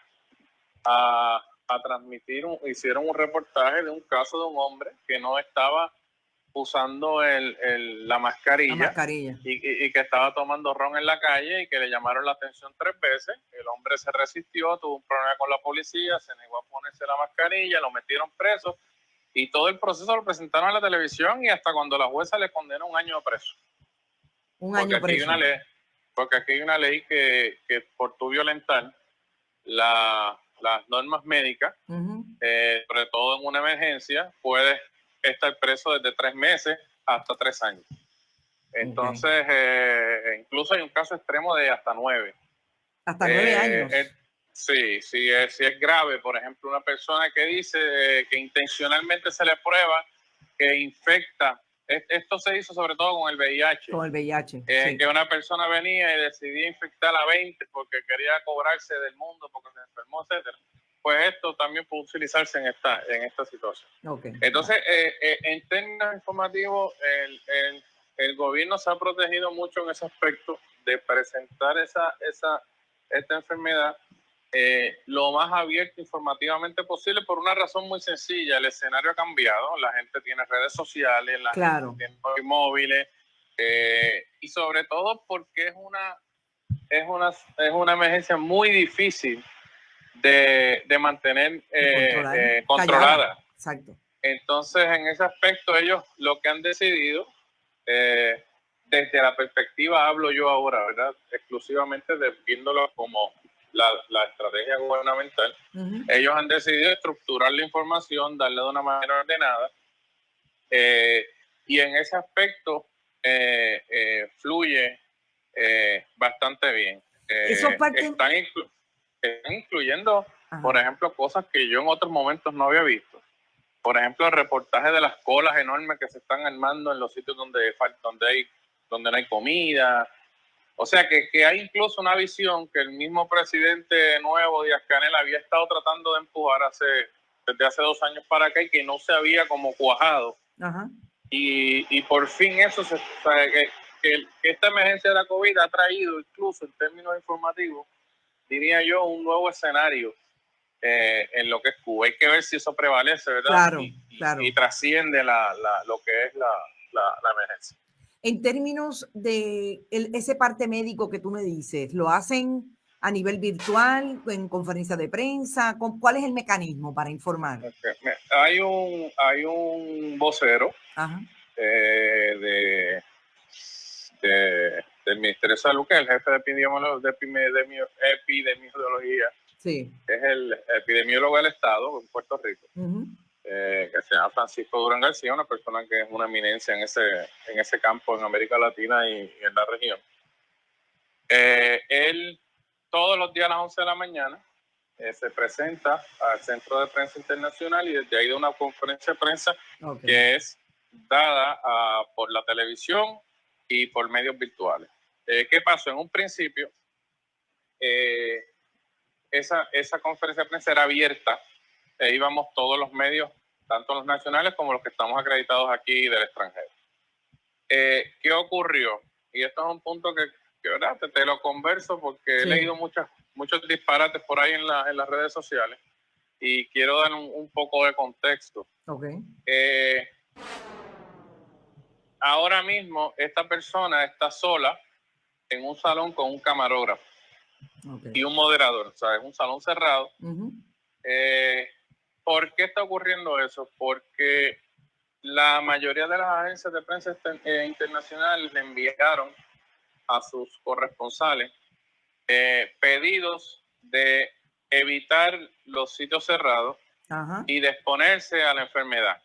Speaker 5: a transmitir, hicieron un reportaje de un caso de un hombre que no estaba usando la mascarilla, y que estaba tomando ron en la calle y que le llamaron la atención 3 veces. El hombre se resistió, tuvo un problema con la policía, se negó a ponerse la mascarilla, lo metieron preso y todo el proceso lo presentaron a la televisión y hasta cuando la jueza le condenó 1 año de preso. Porque aquí hay una ley que por tu violentar las normas médicas, sobre todo en una emergencia, puedes estar preso desde 3 meses hasta 3 años. Entonces, incluso hay un caso extremo de hasta 9.
Speaker 1: Hasta 9 años.
Speaker 5: Sí, es grave. Por ejemplo, una persona que dice que intencionalmente se le prueba que infecta. Esto se hizo sobre todo con el VIH.
Speaker 1: Con el VIH. Sí.
Speaker 5: Que una persona venía y decidía infectar a 20 porque quería cobrarse del mundo, porque se enfermó, etcétera. Pues esto también puede utilizarse en esta situación.
Speaker 1: Okay.
Speaker 5: Entonces, en términos informativos, el gobierno se ha protegido mucho en ese aspecto de presentar esta enfermedad lo más abierto informativamente posible por una razón muy sencilla. El escenario ha cambiado, la gente tiene redes sociales, la gente tiene móviles y sobre todo porque es una emergencia muy difícil de mantener controlada.
Speaker 1: Exacto.
Speaker 5: Entonces, en ese aspecto, ellos lo que han decidido, desde la perspectiva, hablo yo ahora, ¿verdad? Exclusivamente viéndolo como la estrategia gubernamental, ellos han decidido estructurar la información, darle de una manera ordenada, y en ese aspecto fluye bastante bien. Están incluyendo, por ejemplo, cosas que yo en otros momentos no había visto. por ejemplo, el reportaje de las colas enormes que se están armando en los sitios donde no hay comida. O sea, que hay incluso una visión que el mismo presidente nuevo, Díaz-Canel, había estado tratando de empujar desde hace 2 años para acá y que no se había como cuajado.
Speaker 1: Ajá.
Speaker 5: Y por fin eso, que esta emergencia de la COVID ha traído, incluso en términos informativos, diría yo, un nuevo escenario en lo que es Cuba. Hay que ver si eso prevalece, ¿verdad?
Speaker 1: Claro,
Speaker 5: claro. Y trasciende lo que es la emergencia.
Speaker 1: En términos de ese parte médico que tú me dices, ¿lo hacen a nivel virtual, en conferencia de prensa? ¿Cuál es el mecanismo para informar?
Speaker 5: Hay un vocero del Ministerio de Salud, que es el jefe de epidemiología, sí, es el epidemiólogo del Estado en Puerto Rico, que se llama Francisco Durán García, una persona que es una eminencia en ese campo en América Latina y en la región. Él todos los días a las 11 de la mañana se presenta al Centro de Prensa Internacional y desde ahí da una conferencia de prensa que es dada por la televisión y por medios virtuales. ¿Qué pasó? En un principio, esa conferencia de prensa era abierta, íbamos todos los medios, tanto los nacionales como los que estamos acreditados aquí del extranjero. ¿Qué ocurrió? Y esto es un punto que ¿verdad? Te lo converso porque he leído muchos disparates por ahí en las redes sociales y quiero dar un poco de contexto. Ahora mismo esta persona está sola en un salón con un camarógrafo y un moderador, o sea, es un salón cerrado. ¿Por qué está ocurriendo eso? Porque la mayoría de las agencias de prensa internacionales le enviaron a sus corresponsales pedidos de evitar los sitios cerrados y de exponerse a la enfermedad.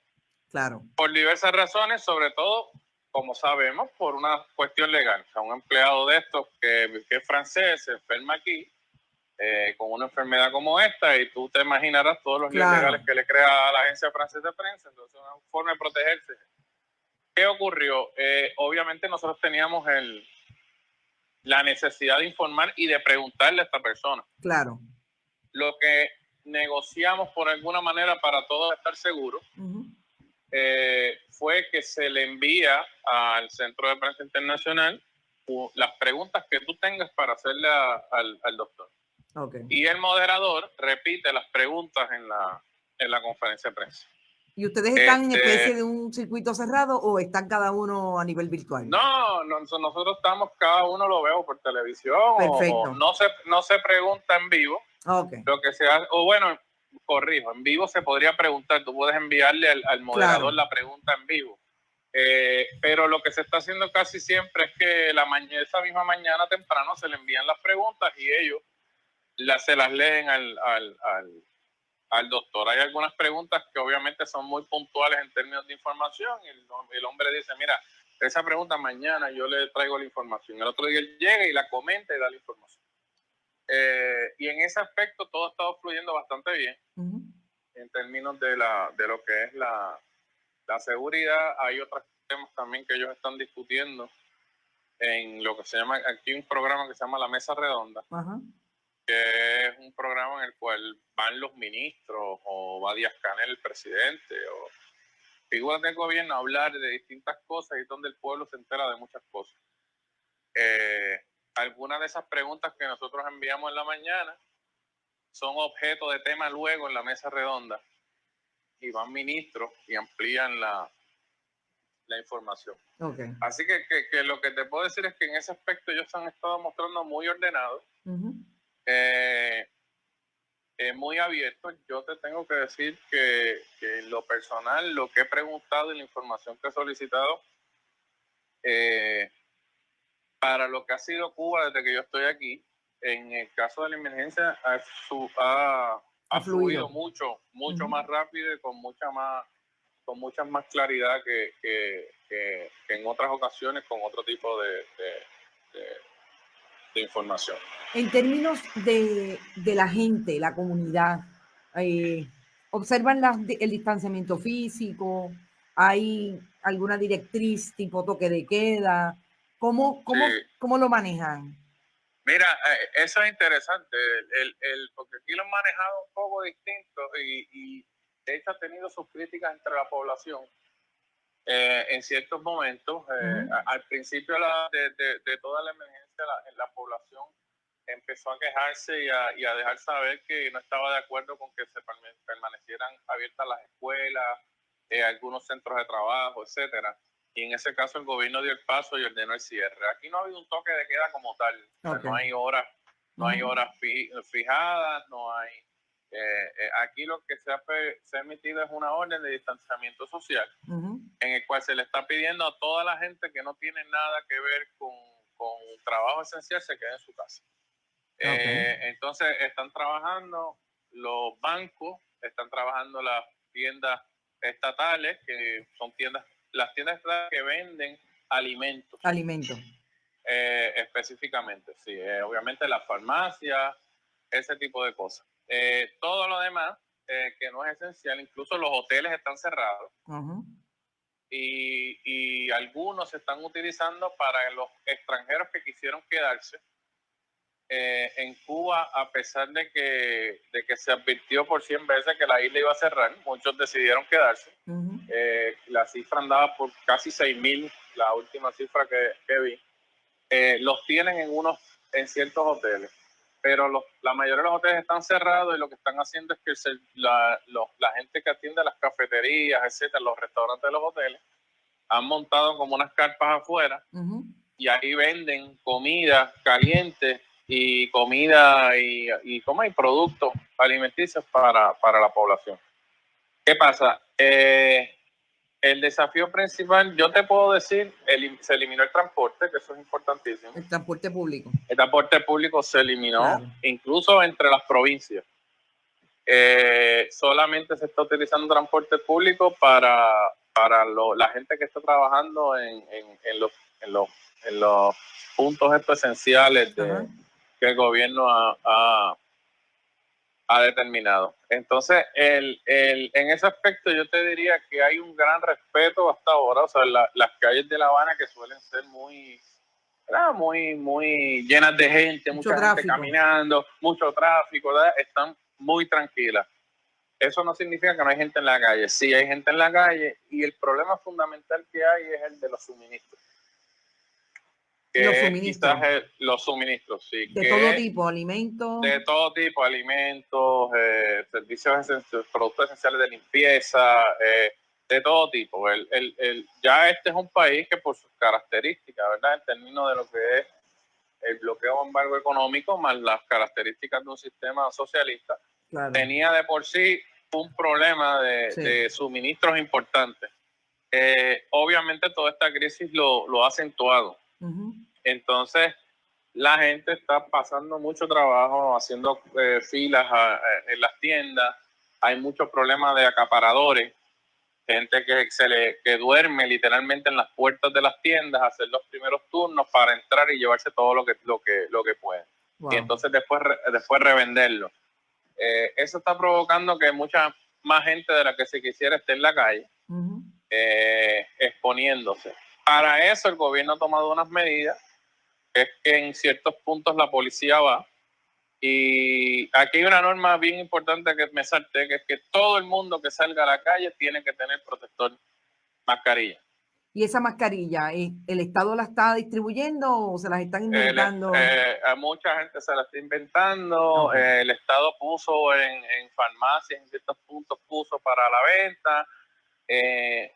Speaker 5: Claro. Por diversas razones, sobre todo, como sabemos, por una cuestión legal. O sea, un empleado de estos que es francés se enferma aquí con una enfermedad como esta y tú te imaginarás todos los líos legales que le crea a la agencia francesa de prensa. Entonces, es una forma de protegerse. ¿Qué ocurrió? Obviamente nosotros teníamos la necesidad de informar y de preguntarle a esta persona. Claro. Lo que negociamos por alguna manera para todos estar seguros fue que se le envía al Centro de Prensa Internacional las preguntas que tú tengas para hacerle al doctor. Y el moderador repite las preguntas en la conferencia de prensa. ¿Y ustedes están en especie de un circuito cerrado o están cada uno a nivel virtual? No, nosotros estamos, cada uno lo veo por televisión. Perfecto. O no se pregunta en vivo. Lo que se hace, o bueno, corrijo, en vivo se podría preguntar, tú puedes enviarle al moderador la pregunta en vivo. Pero lo que se está haciendo casi siempre es que esa misma mañana temprano se le envían las preguntas y ellos se las leen al doctor. Hay algunas preguntas que obviamente son muy puntuales en términos de información y el hombre dice, mira, esa pregunta mañana yo le traigo la información. El otro día él llega y la comenta y da la información. Y en ese aspecto todo ha estado fluyendo bastante bien en términos de lo que es la seguridad. Hay otros temas también que ellos están discutiendo en lo que se llama, aquí un programa que se llama La Mesa Redonda, que es un programa en el cual van los ministros o va Díaz-Canel, el presidente, o figuras del gobierno a hablar de distintas cosas y donde el pueblo se entera de muchas cosas. Algunas de esas preguntas que nosotros enviamos en la mañana son objeto de tema luego en la mesa redonda y van ministros y amplían la información. Así que lo que te puedo decir es que en ese aspecto ellos se han estado mostrando muy ordenados, muy abiertos. Yo te tengo que decir que en lo personal, lo que he preguntado y la información que he solicitado, para lo que ha sido Cuba desde que yo estoy aquí, en el caso de la emergencia ha fluido mucho más rápido y con mucha más claridad que en otras ocasiones con otro tipo de información.
Speaker 1: En términos de la gente, la comunidad, observan el distanciamiento físico, hay alguna directriz tipo toque de queda, ¿cómo lo manejan?
Speaker 5: Mira, eso es interesante, porque aquí lo han manejado un poco distinto y de hecho ha tenido sus críticas entre la población en ciertos momentos. Al principio de toda la emergencia, la población empezó a quejarse y a dejar saber que no estaba de acuerdo con que se permanecieran abiertas las escuelas, algunos centros de trabajo, etcétera. Y en ese caso el gobierno dio el paso y ordenó el cierre. Aquí no ha habido un toque de queda como tal. O sea, no hay horas, hay horas fijadas, no hay. Aquí lo que se ha emitido es una orden de distanciamiento social, en el cual se le está pidiendo a toda la gente que no tiene nada que ver con trabajo esencial se quede en su casa. Entonces están trabajando los bancos, están trabajando las tiendas estatales, que son las tiendas estatales que venden alimentos. Específicamente, sí. Obviamente las farmacias, ese tipo de cosas. Todo lo demás, que no es esencial, incluso los hoteles están cerrados. Y algunos se están utilizando para los extranjeros que quisieron quedarse. En Cuba, a pesar de que se advirtió por 100 veces que la isla iba a cerrar, muchos decidieron quedarse. La cifra andaba por casi 6.000, la última cifra que vi. Los tienen en ciertos hoteles, pero la mayoría de los hoteles están cerrados y lo que están haciendo es que la gente que atiende las cafeterías, etcétera, los restaurantes de los hoteles, han montado como unas carpas afuera y ahí venden comida caliente y comida y productos alimenticios para la población. ¿Qué pasa? El desafío principal, yo te puedo decir, se eliminó el transporte, que eso es importantísimo.
Speaker 1: El transporte público.
Speaker 5: El transporte público se eliminó, incluso entre las provincias. Solamente se está utilizando transporte público para la gente que está trabajando en los puntos estos esenciales que el gobierno ha determinado. Entonces, en ese aspecto yo te diría que hay un gran respeto hasta ahora. O sea, las calles de La Habana, que suelen ser muy llenas de gente, mucha gente caminando, mucho tráfico, ¿verdad? Están muy tranquilas. Eso no significa que no hay gente en la calle. Sí hay gente en la calle y el problema fundamental que hay es el de los suministros. Los suministros, sí.
Speaker 1: De todo tipo, alimentos.
Speaker 5: De todo tipo, alimentos, servicios esenciales, productos esenciales de limpieza, de todo tipo. Ya este es un país que por sus características, ¿verdad? En términos de lo que es el bloqueo embargo económico, más las características de un sistema socialista, tenía de por sí un problema de suministros importantes. Obviamente toda esta crisis lo ha acentuado. Entonces, la gente está pasando mucho trabajo, haciendo filas en las tiendas. Hay muchos problemas de acaparadores, gente que duerme literalmente en las puertas de las tiendas, hacer los primeros turnos para entrar y llevarse todo lo que puede. Y entonces después revenderlo. Eso está provocando que mucha más gente de la que se quisiera esté en la calle, exponiéndose. Para eso el gobierno ha tomado unas medidas, es que en ciertos puntos la policía va, y aquí hay una norma bien importante que me salté, que es que todo el mundo que salga a la calle tiene que tener protector, mascarilla.
Speaker 1: ¿Y esa mascarilla, el Estado la está distribuyendo o se las están inventando?
Speaker 5: A mucha gente se la está inventando. El Estado puso en farmacias, en ciertos puntos puso para la venta.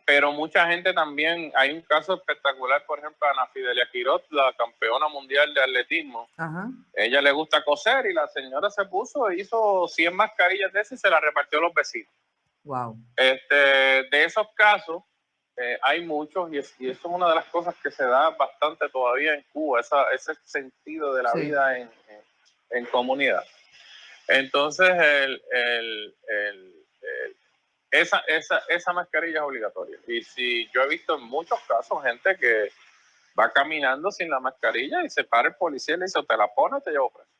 Speaker 5: Pero mucha gente también, hay un caso espectacular, por ejemplo, Ana Fidelia Quirós, la campeona mundial de atletismo. Ella le gusta coser y la señora se hizo 100 mascarillas de esas y se las repartió a los vecinos. De esos casos hay muchos y eso es una de las cosas que se da bastante todavía en Cuba, ese sentido de la vida en comunidad. Entonces, esa mascarilla es obligatoria. Y si yo he visto en muchos casos gente que va caminando sin la mascarilla y se para el policía y le dice, o te la pones o te llevo preso.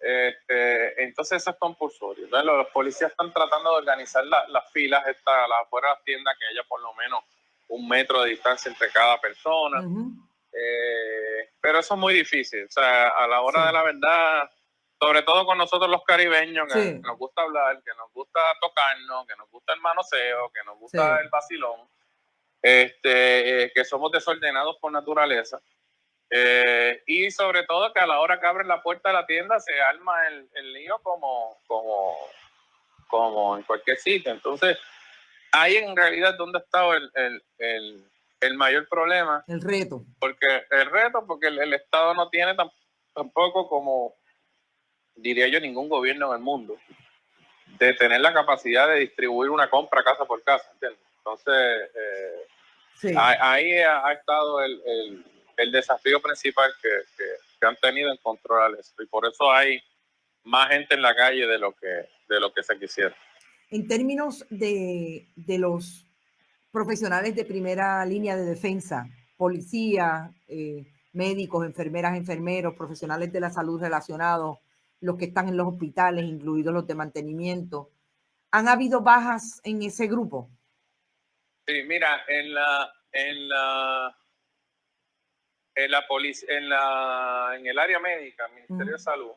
Speaker 5: Entonces eso es compulsorio. Entonces, los policías están tratando de organizar las filas las afuera de las tiendas, que haya por lo menos 1 metro de distancia entre cada persona. Pero eso es muy difícil. O sea, a la hora de la verdad, sobre todo con nosotros los caribeños, que nos gusta hablar, que nos gusta tocarnos, que nos gusta el manoseo, que nos gusta el vacilón, que somos desordenados por naturaleza. Y sobre todo que a la hora que abren la puerta de la tienda se arma el lío como en cualquier sitio. Entonces, ahí en realidad es donde está el mayor problema.
Speaker 1: El reto.
Speaker 5: Porque el Estado no tiene tampoco, como diría yo, ningún gobierno en el mundo, de tener la capacidad de distribuir una compra casa por casa, ¿entiendes? Entonces, ahí ha estado el desafío principal que han tenido en controlar eso. Y por eso hay más gente en la calle de lo que se quisiera.
Speaker 1: En términos de los profesionales de primera línea de defensa, policía, médicos, enfermeras, enfermeros, profesionales de la salud relacionados, los que están en los hospitales, incluidos los de mantenimiento, ¿han habido bajas en ese grupo?
Speaker 5: Sí, mira, en el área médica, el Ministerio de Salud,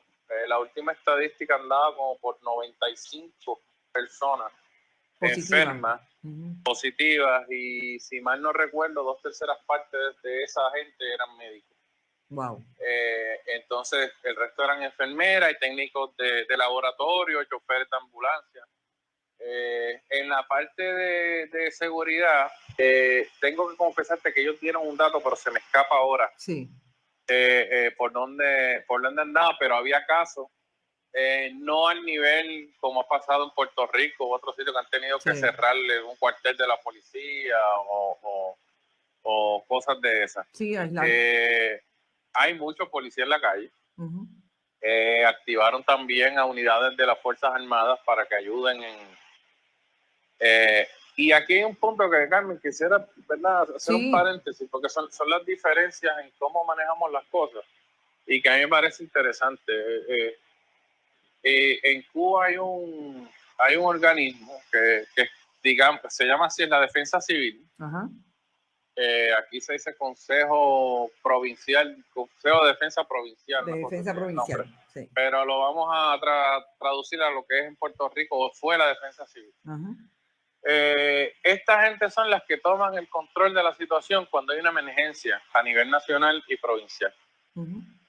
Speaker 5: la última estadística andaba como por 95 personas enfermas, positivas, y si mal no recuerdo, 2/3 partes de esa gente eran médicos.
Speaker 1: Wow.
Speaker 5: Entonces, el resto eran enfermeras y técnicos de laboratorio, choferes de ambulancia. En la parte de seguridad, tengo que confesarte que ellos dieron un dato, pero se me escapa ahora.
Speaker 1: Sí.
Speaker 5: Por dónde andaba, pero había casos, no al nivel como ha pasado en Puerto Rico u otros sitios que han tenido que cerrarle un cuartel de la policía o cosas de esas.
Speaker 1: Sí,
Speaker 5: hay muchos policías en la calle. Activaron también a unidades de las Fuerzas Armadas para que ayuden y aquí hay un punto que, Carmen, quisiera, ¿verdad?, hacer un paréntesis, porque son las diferencias en cómo manejamos las cosas y que a mí me parece interesante. En Cuba hay un organismo que digamos, se llama así, la Defensa Civil. Aquí se dice Consejo Provincial, Consejo de Defensa Provincial.
Speaker 1: De Defensa Provincial, sí.
Speaker 5: Pero lo vamos a traducir a lo que es en Puerto Rico, o fue la Defensa Civil. Esta gente son las que toman el control de la situación cuando hay una emergencia a nivel nacional y provincial.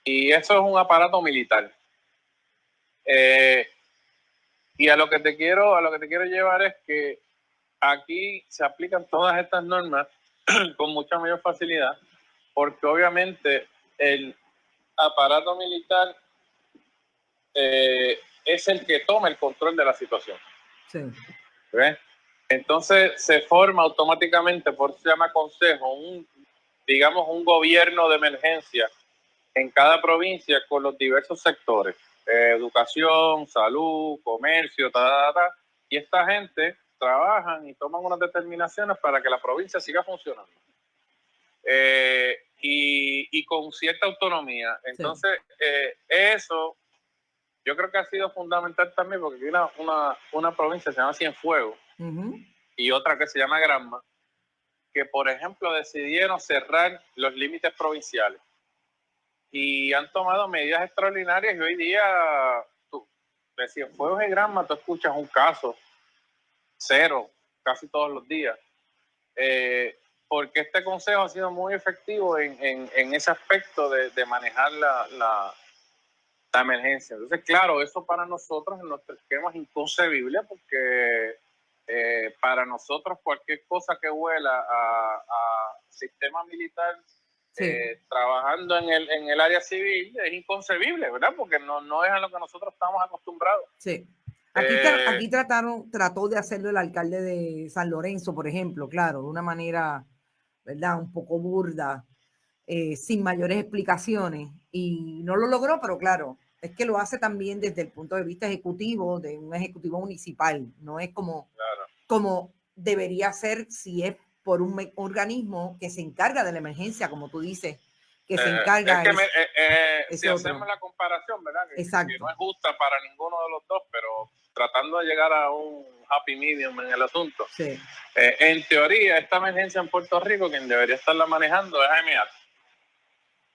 Speaker 5: Y eso es un aparato militar. Y a lo que te quiero llevar es que aquí se aplican todas estas normas con mucha mayor facilidad, porque obviamente el aparato militar es el que toma el control de la situación.
Speaker 1: Sí.
Speaker 5: ¿Ves? Entonces se forma automáticamente, por eso se llama consejo, digamos un gobierno de emergencia en cada provincia con los diversos sectores, educación, salud, comercio, y esta gente trabajan y toman unas determinaciones para que la provincia siga funcionando. Y con cierta autonomía. Entonces, eso yo creo que ha sido fundamental también, porque hay una provincia que se llama Cienfuegos y otra que se llama Granma, que por ejemplo decidieron cerrar los límites provinciales y han tomado medidas extraordinarias, y hoy día de Cienfuegos y Granma tú escuchas un caso cero casi todos los días, porque este consejo ha sido muy efectivo en ese aspecto de manejar la emergencia. Entonces, claro, eso para nosotros en nuestro esquema es inconcebible, porque para nosotros cualquier cosa que huela a sistema militar trabajando en el área civil es inconcebible, ¿verdad? Porque no es a lo que nosotros estamos acostumbrados.
Speaker 1: Sí. Aquí trató de hacerlo el alcalde de San Lorenzo, por ejemplo, claro, de una manera, ¿verdad?, un poco burda, sin mayores explicaciones, y no lo logró, pero claro, es que lo hace también desde el punto de vista ejecutivo, de un ejecutivo municipal, no es como debería ser si es por un organismo que se encarga de la emergencia, como tú dices, que se encarga
Speaker 5: si hacemos la comparación, ¿verdad? Que no es justa para ninguno de los dos, pero tratando de llegar a un happy medium en el asunto.
Speaker 1: Sí.
Speaker 5: En teoría, esta emergencia en Puerto Rico, quien debería estarla manejando es Jaime Ato.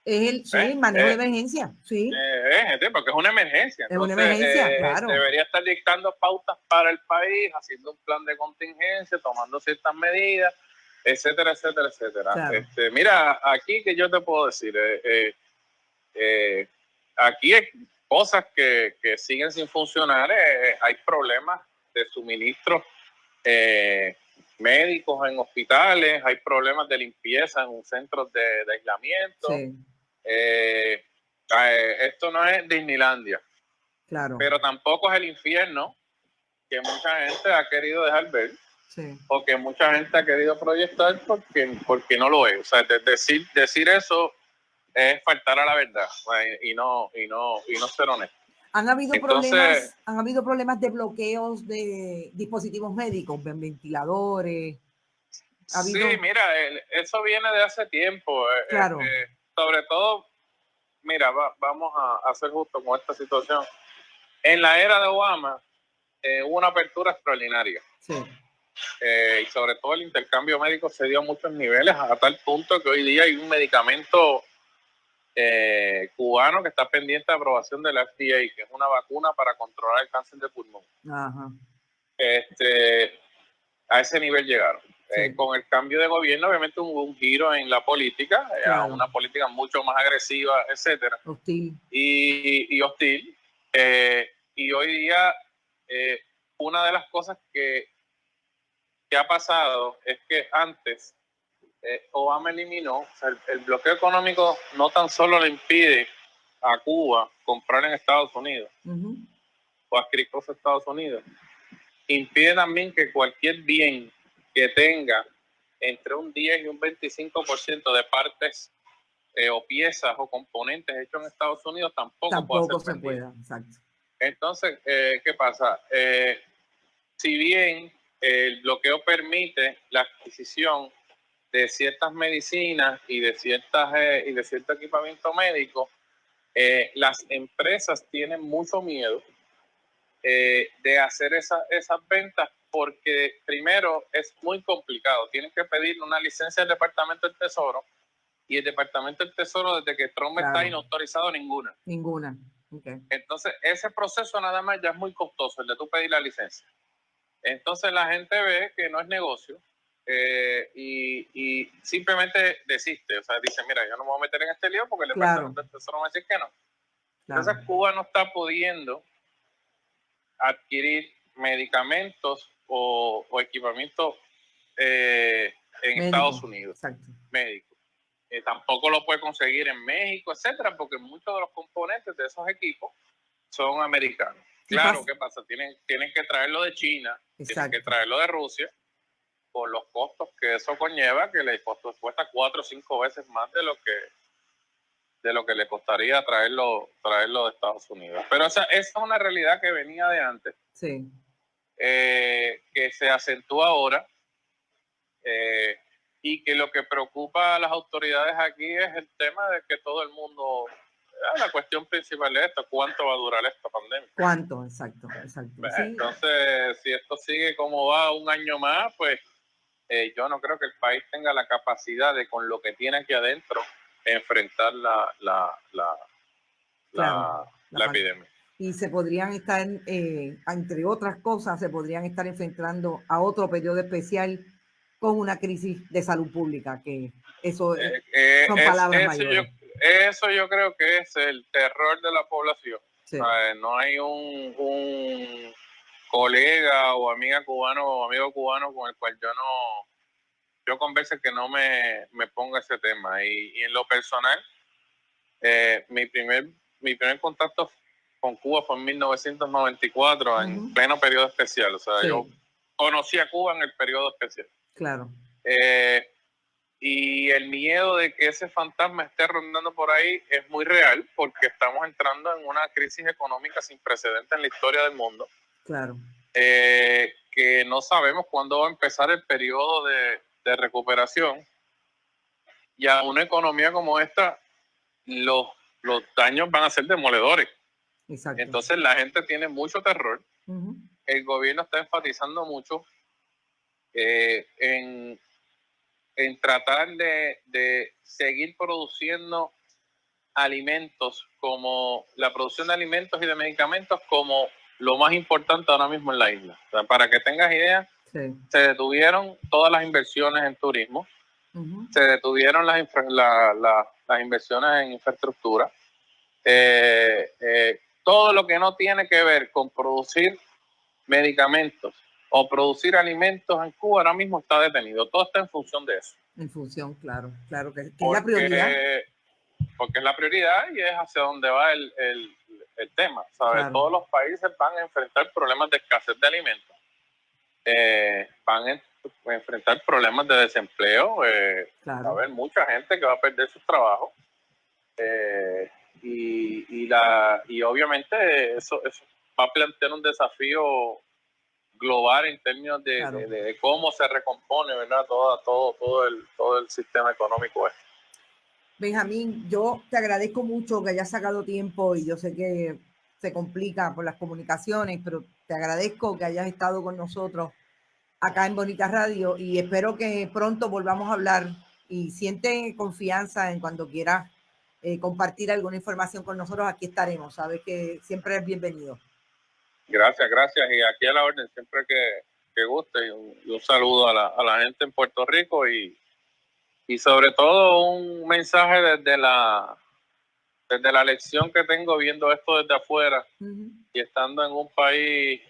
Speaker 1: Es el manejo de emergencia, sí.
Speaker 5: Porque es una emergencia.
Speaker 1: Es una emergencia, claro.
Speaker 5: Debería estar dictando pautas para el país, haciendo un plan de contingencia, tomando ciertas medidas, etcétera, etcétera, etcétera.
Speaker 1: Claro.
Speaker 5: Mira, aquí que yo te puedo decir, aquí hay cosas que siguen sin funcionar, hay problemas de suministros médicos en hospitales, hay problemas de limpieza en centros de aislamiento.
Speaker 1: Sí.
Speaker 5: Esto no es Disneylandia,
Speaker 1: claro,
Speaker 5: pero tampoco es el infierno que mucha gente ha querido dejar ver,
Speaker 1: sí,
Speaker 5: o que mucha gente ha querido proyectar porque no lo es. O sea, decir eso es faltar a la verdad y no ser honesto.
Speaker 1: Han habido problemas de bloqueos de dispositivos médicos, de ventiladores.
Speaker 5: Sí, mira, eso viene de hace tiempo.
Speaker 1: Claro.
Speaker 5: Sobre todo, mira, vamos a ser justos con esta situación. En la era de Obama hubo una apertura extraordinaria.
Speaker 1: Sí.
Speaker 5: Y sobre todo el intercambio médico se dio a muchos niveles, a tal punto que hoy día hay un medicamento cubano que está pendiente de aprobación de la FDA, que es una vacuna para controlar el cáncer de pulmón.
Speaker 1: Ajá.
Speaker 5: A ese nivel llegaron. Sí. Con el cambio de gobierno, obviamente hubo un giro en la política, claro, a una política mucho más agresiva, etcétera.
Speaker 1: Hostil.
Speaker 5: Y hostil. Y hoy día, una de las cosas que ha pasado es que antes Obama eliminó, o sea, el bloqueo económico no tan solo le impide a Cuba comprar en Estados Unidos o adquirir cosas en Estados Unidos, impide también que cualquier bien que tenga entre un 10 y un 25% de partes o piezas o componentes hechos en Estados Unidos tampoco
Speaker 1: se pueda, exacto.
Speaker 5: Entonces, ¿qué pasa? Si bien el bloqueo permite la adquisición de ciertas medicinas y de cierto equipamiento médico, las empresas tienen mucho miedo de hacer esas ventas, porque primero es muy complicado. Tienen que pedir una licencia del Departamento del Tesoro, y el Departamento del Tesoro, desde que Trump está ahí, no ha autorizado ninguna.
Speaker 1: Okay.
Speaker 5: Entonces, ese proceso nada más ya es muy costoso, el de tú pedir la licencia. Entonces la gente ve que no es negocio y simplemente desiste. O sea, dice, mira, yo no me voy a meter en este lío porque el Departamento del Tesoro me va a decir que no. Entonces Cuba no está pudiendo adquirir medicamentos o equipamiento en Estados Unidos, médicos. Tampoco lo puede conseguir en México, etcétera, porque muchos de los componentes de esos equipos son americanos. Claro, ¿qué pasa? Tienen que traerlo de China, tienen que traerlo de Rusia, por los costos que eso conlleva, que le cuesta 4 o 5 veces más de lo que le costaría traerlo de Estados Unidos. Pero esa es una realidad que venía de antes, que se acentúa ahora, y que lo que preocupa a las autoridades aquí es el tema de que todo el mundo... La cuestión principal de esto, ¿cuánto va a durar esta pandemia?
Speaker 1: ¿Cuánto? Exacto.
Speaker 5: Entonces, si esto sigue como va un año más, pues yo no creo que el país tenga la capacidad de, con lo que tiene aquí adentro, enfrentar la epidemia.
Speaker 1: Y se podrían estar, entre otras cosas, se podrían estar enfrentando a otro periodo especial con una crisis de salud pública, que eso son palabras mayores.
Speaker 5: Eso yo creo que es el terror de la población. No hay un colega o amiga cubano o amigo cubano con el cual yo converse que no me ponga ese tema. Y en lo personal, mi primer contacto con Cuba fue en 1994, en pleno periodo especial. O sea, yo conocí a Cuba en el periodo especial.
Speaker 1: Claro.
Speaker 5: Y el miedo de que ese fantasma esté rondando por ahí es muy real, porque estamos entrando en una crisis económica sin precedentes en la historia del mundo.
Speaker 1: Claro.
Speaker 5: Que no sabemos cuándo va a empezar el periodo de recuperación. Y a una economía como esta los daños van a ser demoledores.
Speaker 1: Exacto.
Speaker 5: Entonces la gente tiene mucho terror.
Speaker 1: Uh-huh.
Speaker 5: El gobierno está enfatizando mucho en tratar de seguir produciendo alimentos, como la producción de alimentos y de medicamentos, como lo más importante ahora mismo en la isla. O sea, para que tengas idea, sí, se detuvieron todas las inversiones en turismo, uh-huh, se detuvieron las inversiones en infraestructura, todo lo que no tiene que ver con producir medicamentos o producir alimentos en Cuba ahora mismo está detenido. Todo está en función de eso.
Speaker 1: En función, claro que es la prioridad.
Speaker 5: Porque es la prioridad y es hacia donde va el tema, ¿sabes? Claro. Todos los países van a enfrentar problemas de escasez de alimentos, van a enfrentar problemas de desempleo, claro, va a haber mucha gente que va a perder sus trabajos, y obviamente eso va a plantear un desafío global en términos de, claro, de cómo se recompone, ¿verdad? Todo el sistema económico este.
Speaker 1: Benjamín, yo te agradezco mucho que hayas sacado tiempo, y yo sé que se complica por las comunicaciones, pero te agradezco que hayas estado con nosotros acá en Bonita Radio, y espero que pronto volvamos a hablar, y siente confianza en cuando quieras compartir alguna información con nosotros. Aquí estaremos, sabes que siempre eres bienvenido.
Speaker 5: Gracias, y aquí a la orden siempre que guste, y un saludo a la gente en Puerto Rico, y sobre todo un mensaje desde la lección que tengo viendo esto desde afuera, uh-huh, y estando en un país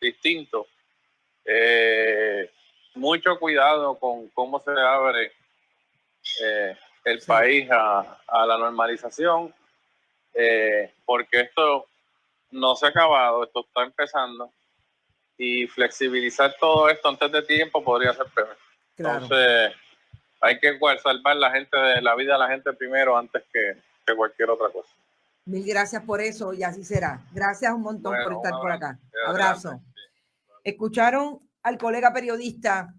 Speaker 5: distinto. Mucho cuidado con cómo se abre el, sí, país a la normalización, porque esto no se ha acabado, esto está empezando, y flexibilizar todo esto antes de tiempo podría ser peor. Claro. Entonces hay que salvar la vida de la gente primero antes que cualquier otra cosa.
Speaker 1: Mil gracias por eso, y así será. Gracias un montón por estar por acá. Abrazo. Sí. Escucharon al colega periodista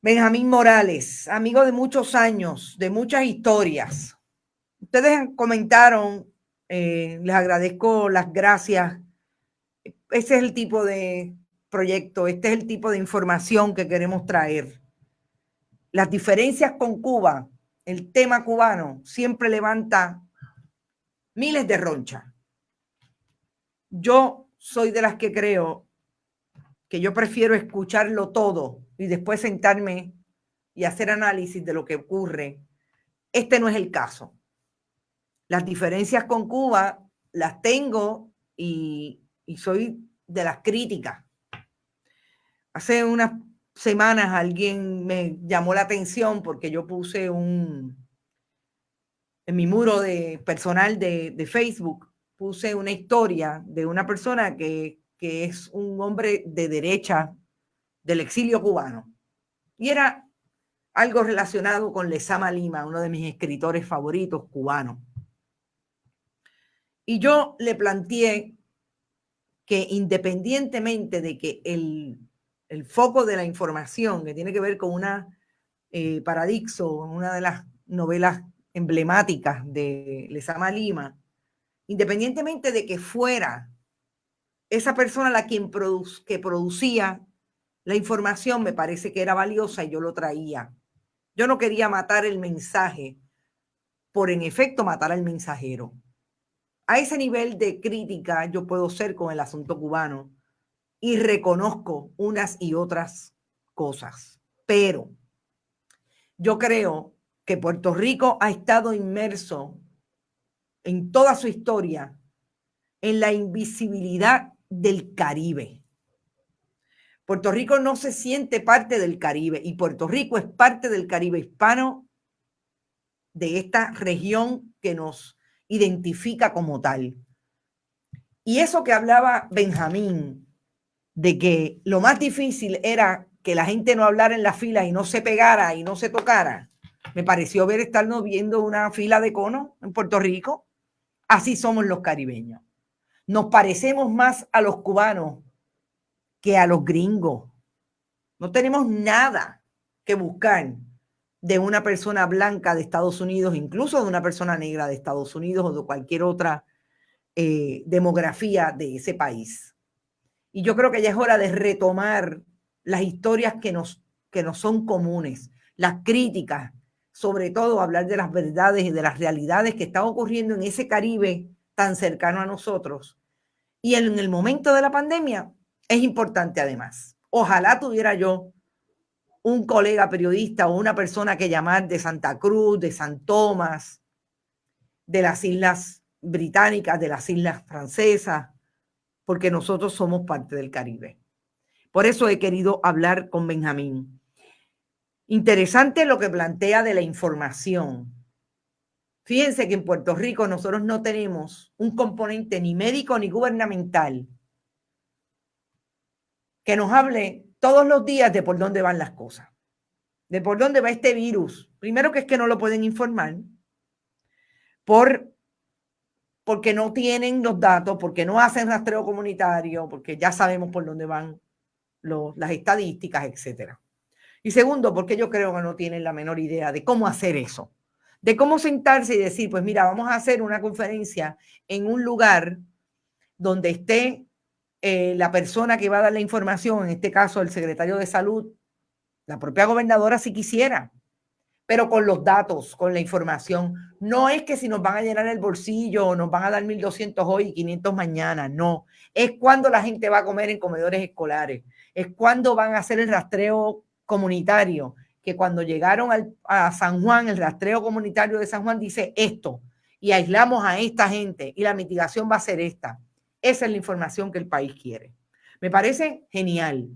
Speaker 1: Benjamín Morales, amigo de muchos años, de muchas historias. Ustedes comentaron, les agradezco las gracias. Ese es el tipo de proyecto, este es el tipo de información que queremos traer. Las diferencias con Cuba, el tema cubano, siempre levanta miles de ronchas. Yo soy de las que creo que yo prefiero escucharlo todo y después sentarme y hacer análisis de lo que ocurre. Este no es el caso. Las diferencias con Cuba las tengo, y soy de las críticas. Hace unas semanas alguien me llamó la atención porque yo puse en mi muro personal de Facebook, puse una historia de una persona que es un hombre de derecha del exilio cubano. Y era algo relacionado con Lezama Lima, uno de mis escritores favoritos cubanos. Y yo le planteé que independientemente de que el foco de la información, que tiene que ver con una Paradixo, una de las novelas emblemáticas de Lezama Lima, independientemente de que fuera esa persona que producía la información, me parece que era valiosa y yo lo traía. Yo no quería matar el mensaje por, en efecto, matar al mensajero. A ese nivel de crítica yo puedo ser con el asunto cubano, y reconozco unas y otras cosas. Pero yo creo que Puerto Rico ha estado inmerso en toda su historia en la invisibilidad del Caribe. Puerto Rico no se siente parte del Caribe, y Puerto Rico es parte del Caribe hispano, de esta región que nos identifica como tal. Y eso que hablaba Benjamín, de que lo más difícil era que la gente no hablara en la fila y no se pegara y no se tocara, me pareció estarnos viendo una fila de conos en Puerto Rico. Así somos los caribeños. Nos parecemos más a los cubanos que a los gringos. No tenemos nada que buscar de una persona blanca de Estados Unidos, incluso de una persona negra de Estados Unidos o de cualquier otra demografía de ese país. Y yo creo que ya es hora de retomar las historias que nos son comunes, las críticas, sobre todo hablar de las verdades y de las realidades que están ocurriendo en ese Caribe tan cercano a nosotros. Y en el momento de la pandemia es importante además. Ojalá tuviera yo un colega periodista o una persona que llamar de Santa Cruz, de San Tomás, de las Islas Británicas, de las Islas Francesas, porque nosotros somos parte del Caribe. Por eso he querido hablar con Benjamín. Interesante lo que plantea de la información. Fíjense que en Puerto Rico nosotros no tenemos un componente ni médico ni gubernamental que nos hable todos los días de por dónde van las cosas, de por dónde va este virus. Primero que es que no lo pueden informar porque no tienen los datos, porque no hacen rastreo comunitario, porque ya sabemos por dónde van las estadísticas, etcétera. Y segundo, porque yo creo que no tienen la menor idea de cómo hacer eso, de cómo sentarse y decir, pues mira, vamos a hacer una conferencia en un lugar donde esté la persona que va a dar la información, en este caso el secretario de Salud, la propia gobernadora si quisiera, pero con los datos, con la información. No es que si nos van a llenar el bolsillo o nos van a dar 1.200 hoy y 500 mañana, no. Es cuando la gente va a comer en comedores escolares, es cuando van a hacer el rastreo comunitario, que cuando llegaron a San Juan, el rastreo comunitario de San Juan dice esto, y aislamos a esta gente, y la mitigación va a ser esta. Esa es la información que el país quiere. Me parece genial,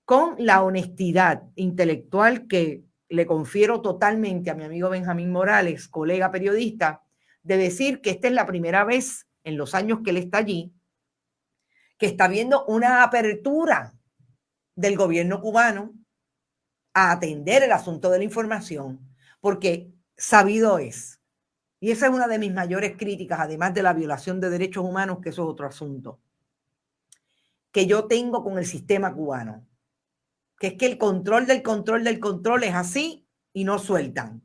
Speaker 1: con la honestidad intelectual que le confiero totalmente a mi amigo Benjamín Morales, colega periodista, de decir que esta es la primera vez en los años que él está allí, que está viendo una apertura del gobierno cubano a atender el asunto de la información, porque sabido es, y esa es una de mis mayores críticas, además de la violación de derechos humanos, que eso es otro asunto, que yo tengo con el sistema cubano, que es que el control del control es así y no sueltan.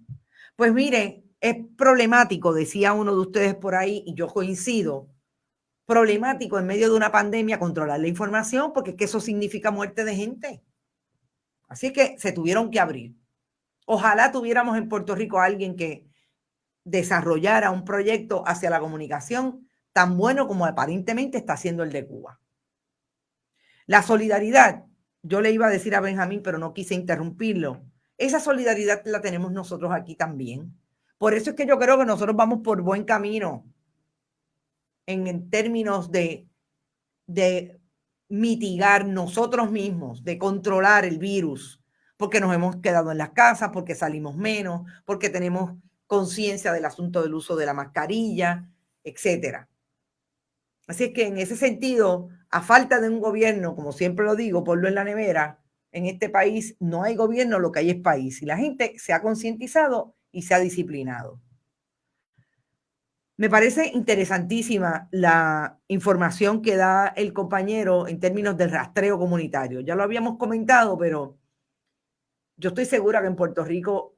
Speaker 1: Pues mire, es problemático, decía uno de ustedes por ahí, y yo coincido, problemático en medio de una pandemia controlar la información, porque es que eso significa muerte de gente. Así que se tuvieron que abrir. Ojalá tuviéramos en Puerto Rico a alguien que desarrollara un proyecto hacia la comunicación tan bueno como aparentemente está haciendo el de Cuba. La solidaridad, yo le iba a decir a Benjamín, pero no quise interrumpirlo. Esa solidaridad la tenemos nosotros aquí también. Por eso es que yo creo que nosotros vamos por buen camino en términos de mitigar nosotros mismos, de controlar el virus, porque nos hemos quedado en las casas, porque salimos menos, porque tenemos conciencia del asunto del uso de la mascarilla, etcétera. Así es que en ese sentido, a falta de un gobierno, como siempre lo digo, ponlo en la nevera, en este país no hay gobierno, lo que hay es país. Y la gente se ha concientizado y se ha disciplinado. Me parece interesantísima la información que da el compañero en términos del rastreo comunitario. Ya lo habíamos comentado, pero yo estoy segura que en Puerto Rico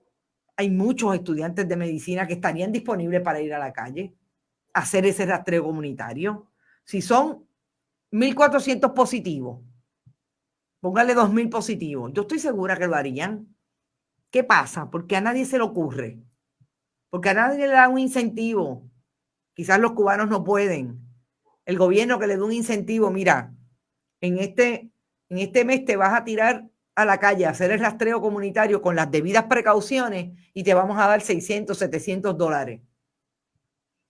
Speaker 1: hay muchos estudiantes de medicina que estarían disponibles para ir a la calle a hacer ese rastreo comunitario. Si son 1.400 positivos, póngale 2.000 positivos. Yo estoy segura que lo harían. ¿Qué pasa? Porque a nadie se le ocurre. Porque a nadie le da un incentivo. Quizás los cubanos no pueden. El gobierno que le dé un incentivo, mira, en este mes te vas a tirar a la calle a hacer el rastreo comunitario con las debidas precauciones y te vamos a dar $600, $700.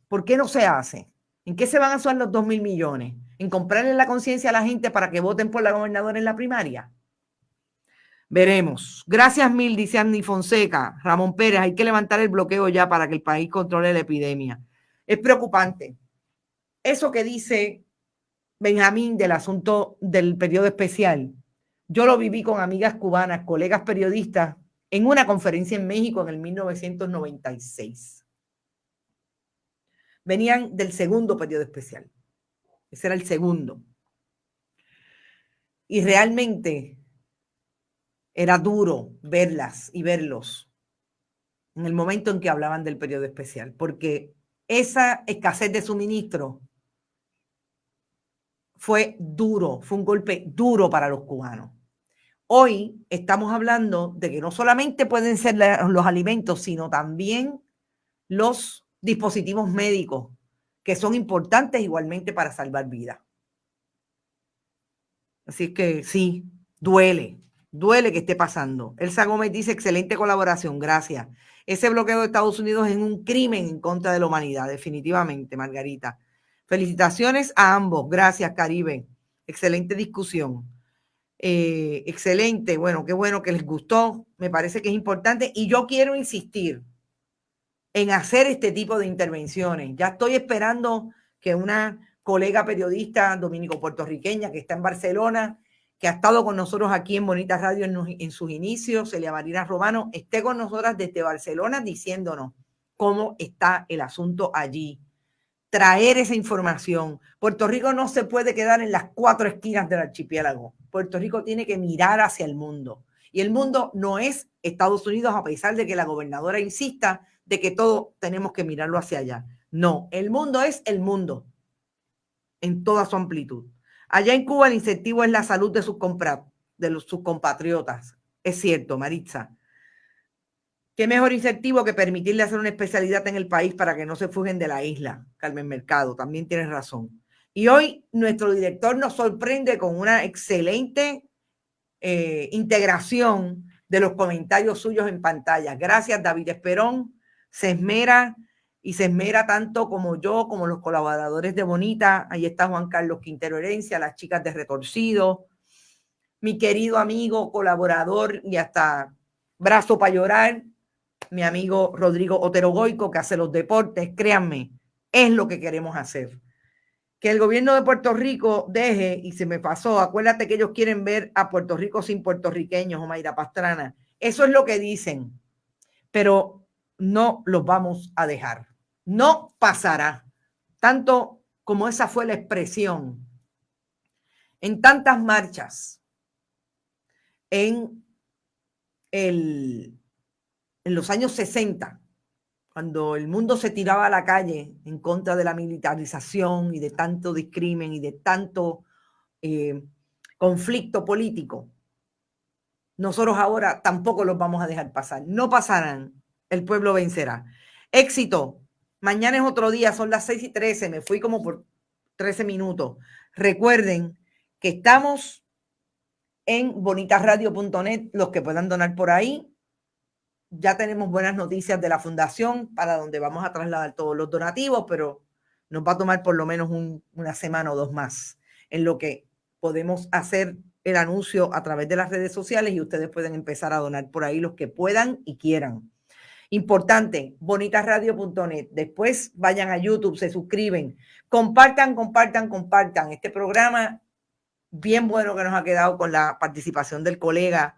Speaker 1: ¿Por qué no se hace? ¿En qué se van a usar los 2.000 millones? ¿En comprarle la conciencia a la gente para que voten por la gobernadora en la primaria? Veremos. Gracias mil, dice Andy Fonseca. Ramón Pérez, hay que levantar el bloqueo ya para que el país controle la epidemia. Es preocupante. Eso que dice Benjamín del asunto del periodo especial, yo lo viví con amigas cubanas, colegas periodistas, en una conferencia en México en el 1996. Venían del segundo periodo especial. Ese era el segundo. Y realmente era duro verlas y verlos en el momento en que hablaban del periodo especial, porque esa escasez de suministro fue duro, fue un golpe duro para los cubanos. Hoy estamos hablando de que no solamente pueden ser los alimentos, sino también los dispositivos médicos, que son importantes igualmente para salvar vidas. Así que sí, duele que esté pasando. Elsa Gómez dice, excelente colaboración, gracias. Ese bloqueo de Estados Unidos es un crimen en contra de la humanidad, definitivamente, Margarita. Felicitaciones a ambos, gracias, Caribe. Excelente discusión. Excelente, bueno, qué bueno que les gustó, me parece que es importante y yo quiero insistir en hacer este tipo de intervenciones. Ya estoy esperando que una colega periodista dominico-puertorriqueña que está en Barcelona, que ha estado con nosotros aquí en Bonita Radio en sus inicios, Celia Marina Romano, esté con nosotras desde Barcelona diciéndonos cómo está el asunto allí. Traer esa información. Puerto Rico no se puede quedar en las 4 esquinas del archipiélago. Puerto Rico tiene que mirar hacia el mundo. Y el mundo no es Estados Unidos, a pesar de que la gobernadora insista de que todo tenemos que mirarlo hacia allá. No, el mundo es el mundo en toda su amplitud. Allá en Cuba el incentivo es la salud de sus compatriotas. Es cierto, Maritza. ¿Qué mejor incentivo que permitirle hacer una especialidad en el país para que no se fugen de la isla? Carmen Mercado, también tienes razón. Y hoy nuestro director nos sorprende con una excelente integración de los comentarios suyos en pantalla. Gracias, David Esperón. Se esmera tanto como yo, como los colaboradores de Bonita. Ahí está Juan Carlos Quintero Herencia, las chicas de Retorcido, mi querido amigo, colaborador y hasta brazo para llorar, mi amigo Rodrigo Otero Goico, que hace los deportes. Créanme, es lo que queremos hacer. Que el gobierno de Puerto Rico deje, y se me pasó, acuérdate que ellos quieren ver a Puerto Rico sin puertorriqueños, Omaira Pastrana. Eso es lo que dicen, pero no los vamos a dejar. No pasará, tanto como esa fue la expresión en tantas marchas en los años 60, cuando el mundo se tiraba a la calle en contra de la militarización y de tanto discrimen y de tanto conflicto político. Nosotros ahora tampoco los vamos a dejar pasar. No pasarán. El pueblo vencerá. Éxito. Mañana es otro día. Son las 6:13. Me fui como por 13 minutos. Recuerden que estamos en bonitasradio.net. Los que puedan donar por ahí. Ya tenemos buenas noticias de la fundación para donde vamos a trasladar todos los donativos, pero nos va a tomar por lo menos una semana o 2 más en lo que podemos hacer el anuncio a través de las redes sociales y ustedes pueden empezar a donar por ahí los que puedan y quieran. Importante, bonitasradio.net. Después vayan a YouTube, se suscriben, compartan este programa bien bueno que nos ha quedado con la participación del colega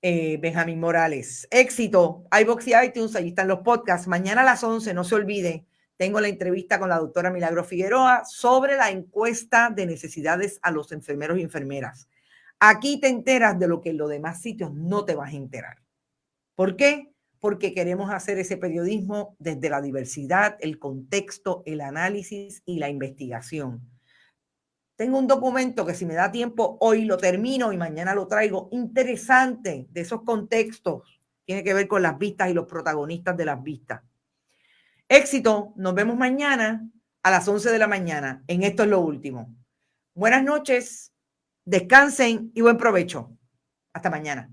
Speaker 1: Benjamín Morales. Éxito, iVoox y iTunes, allí están los podcasts. Mañana a las 11, no se olvide, tengo la entrevista con la doctora Milagro Figueroa sobre la encuesta de necesidades a los enfermeros y enfermeras. Aquí te enteras de lo que en los demás sitios no te vas a enterar. ¿Por qué? Porque queremos hacer ese periodismo desde la diversidad, el contexto, el análisis y la investigación. Tengo un documento que si me da tiempo hoy lo termino y mañana lo traigo, interesante, de esos contextos. Tiene que ver con las vistas y los protagonistas de las vistas. Éxito, nos vemos mañana a las 11 de la mañana. En Esto es lo Último. Buenas noches, descansen y buen provecho. Hasta mañana.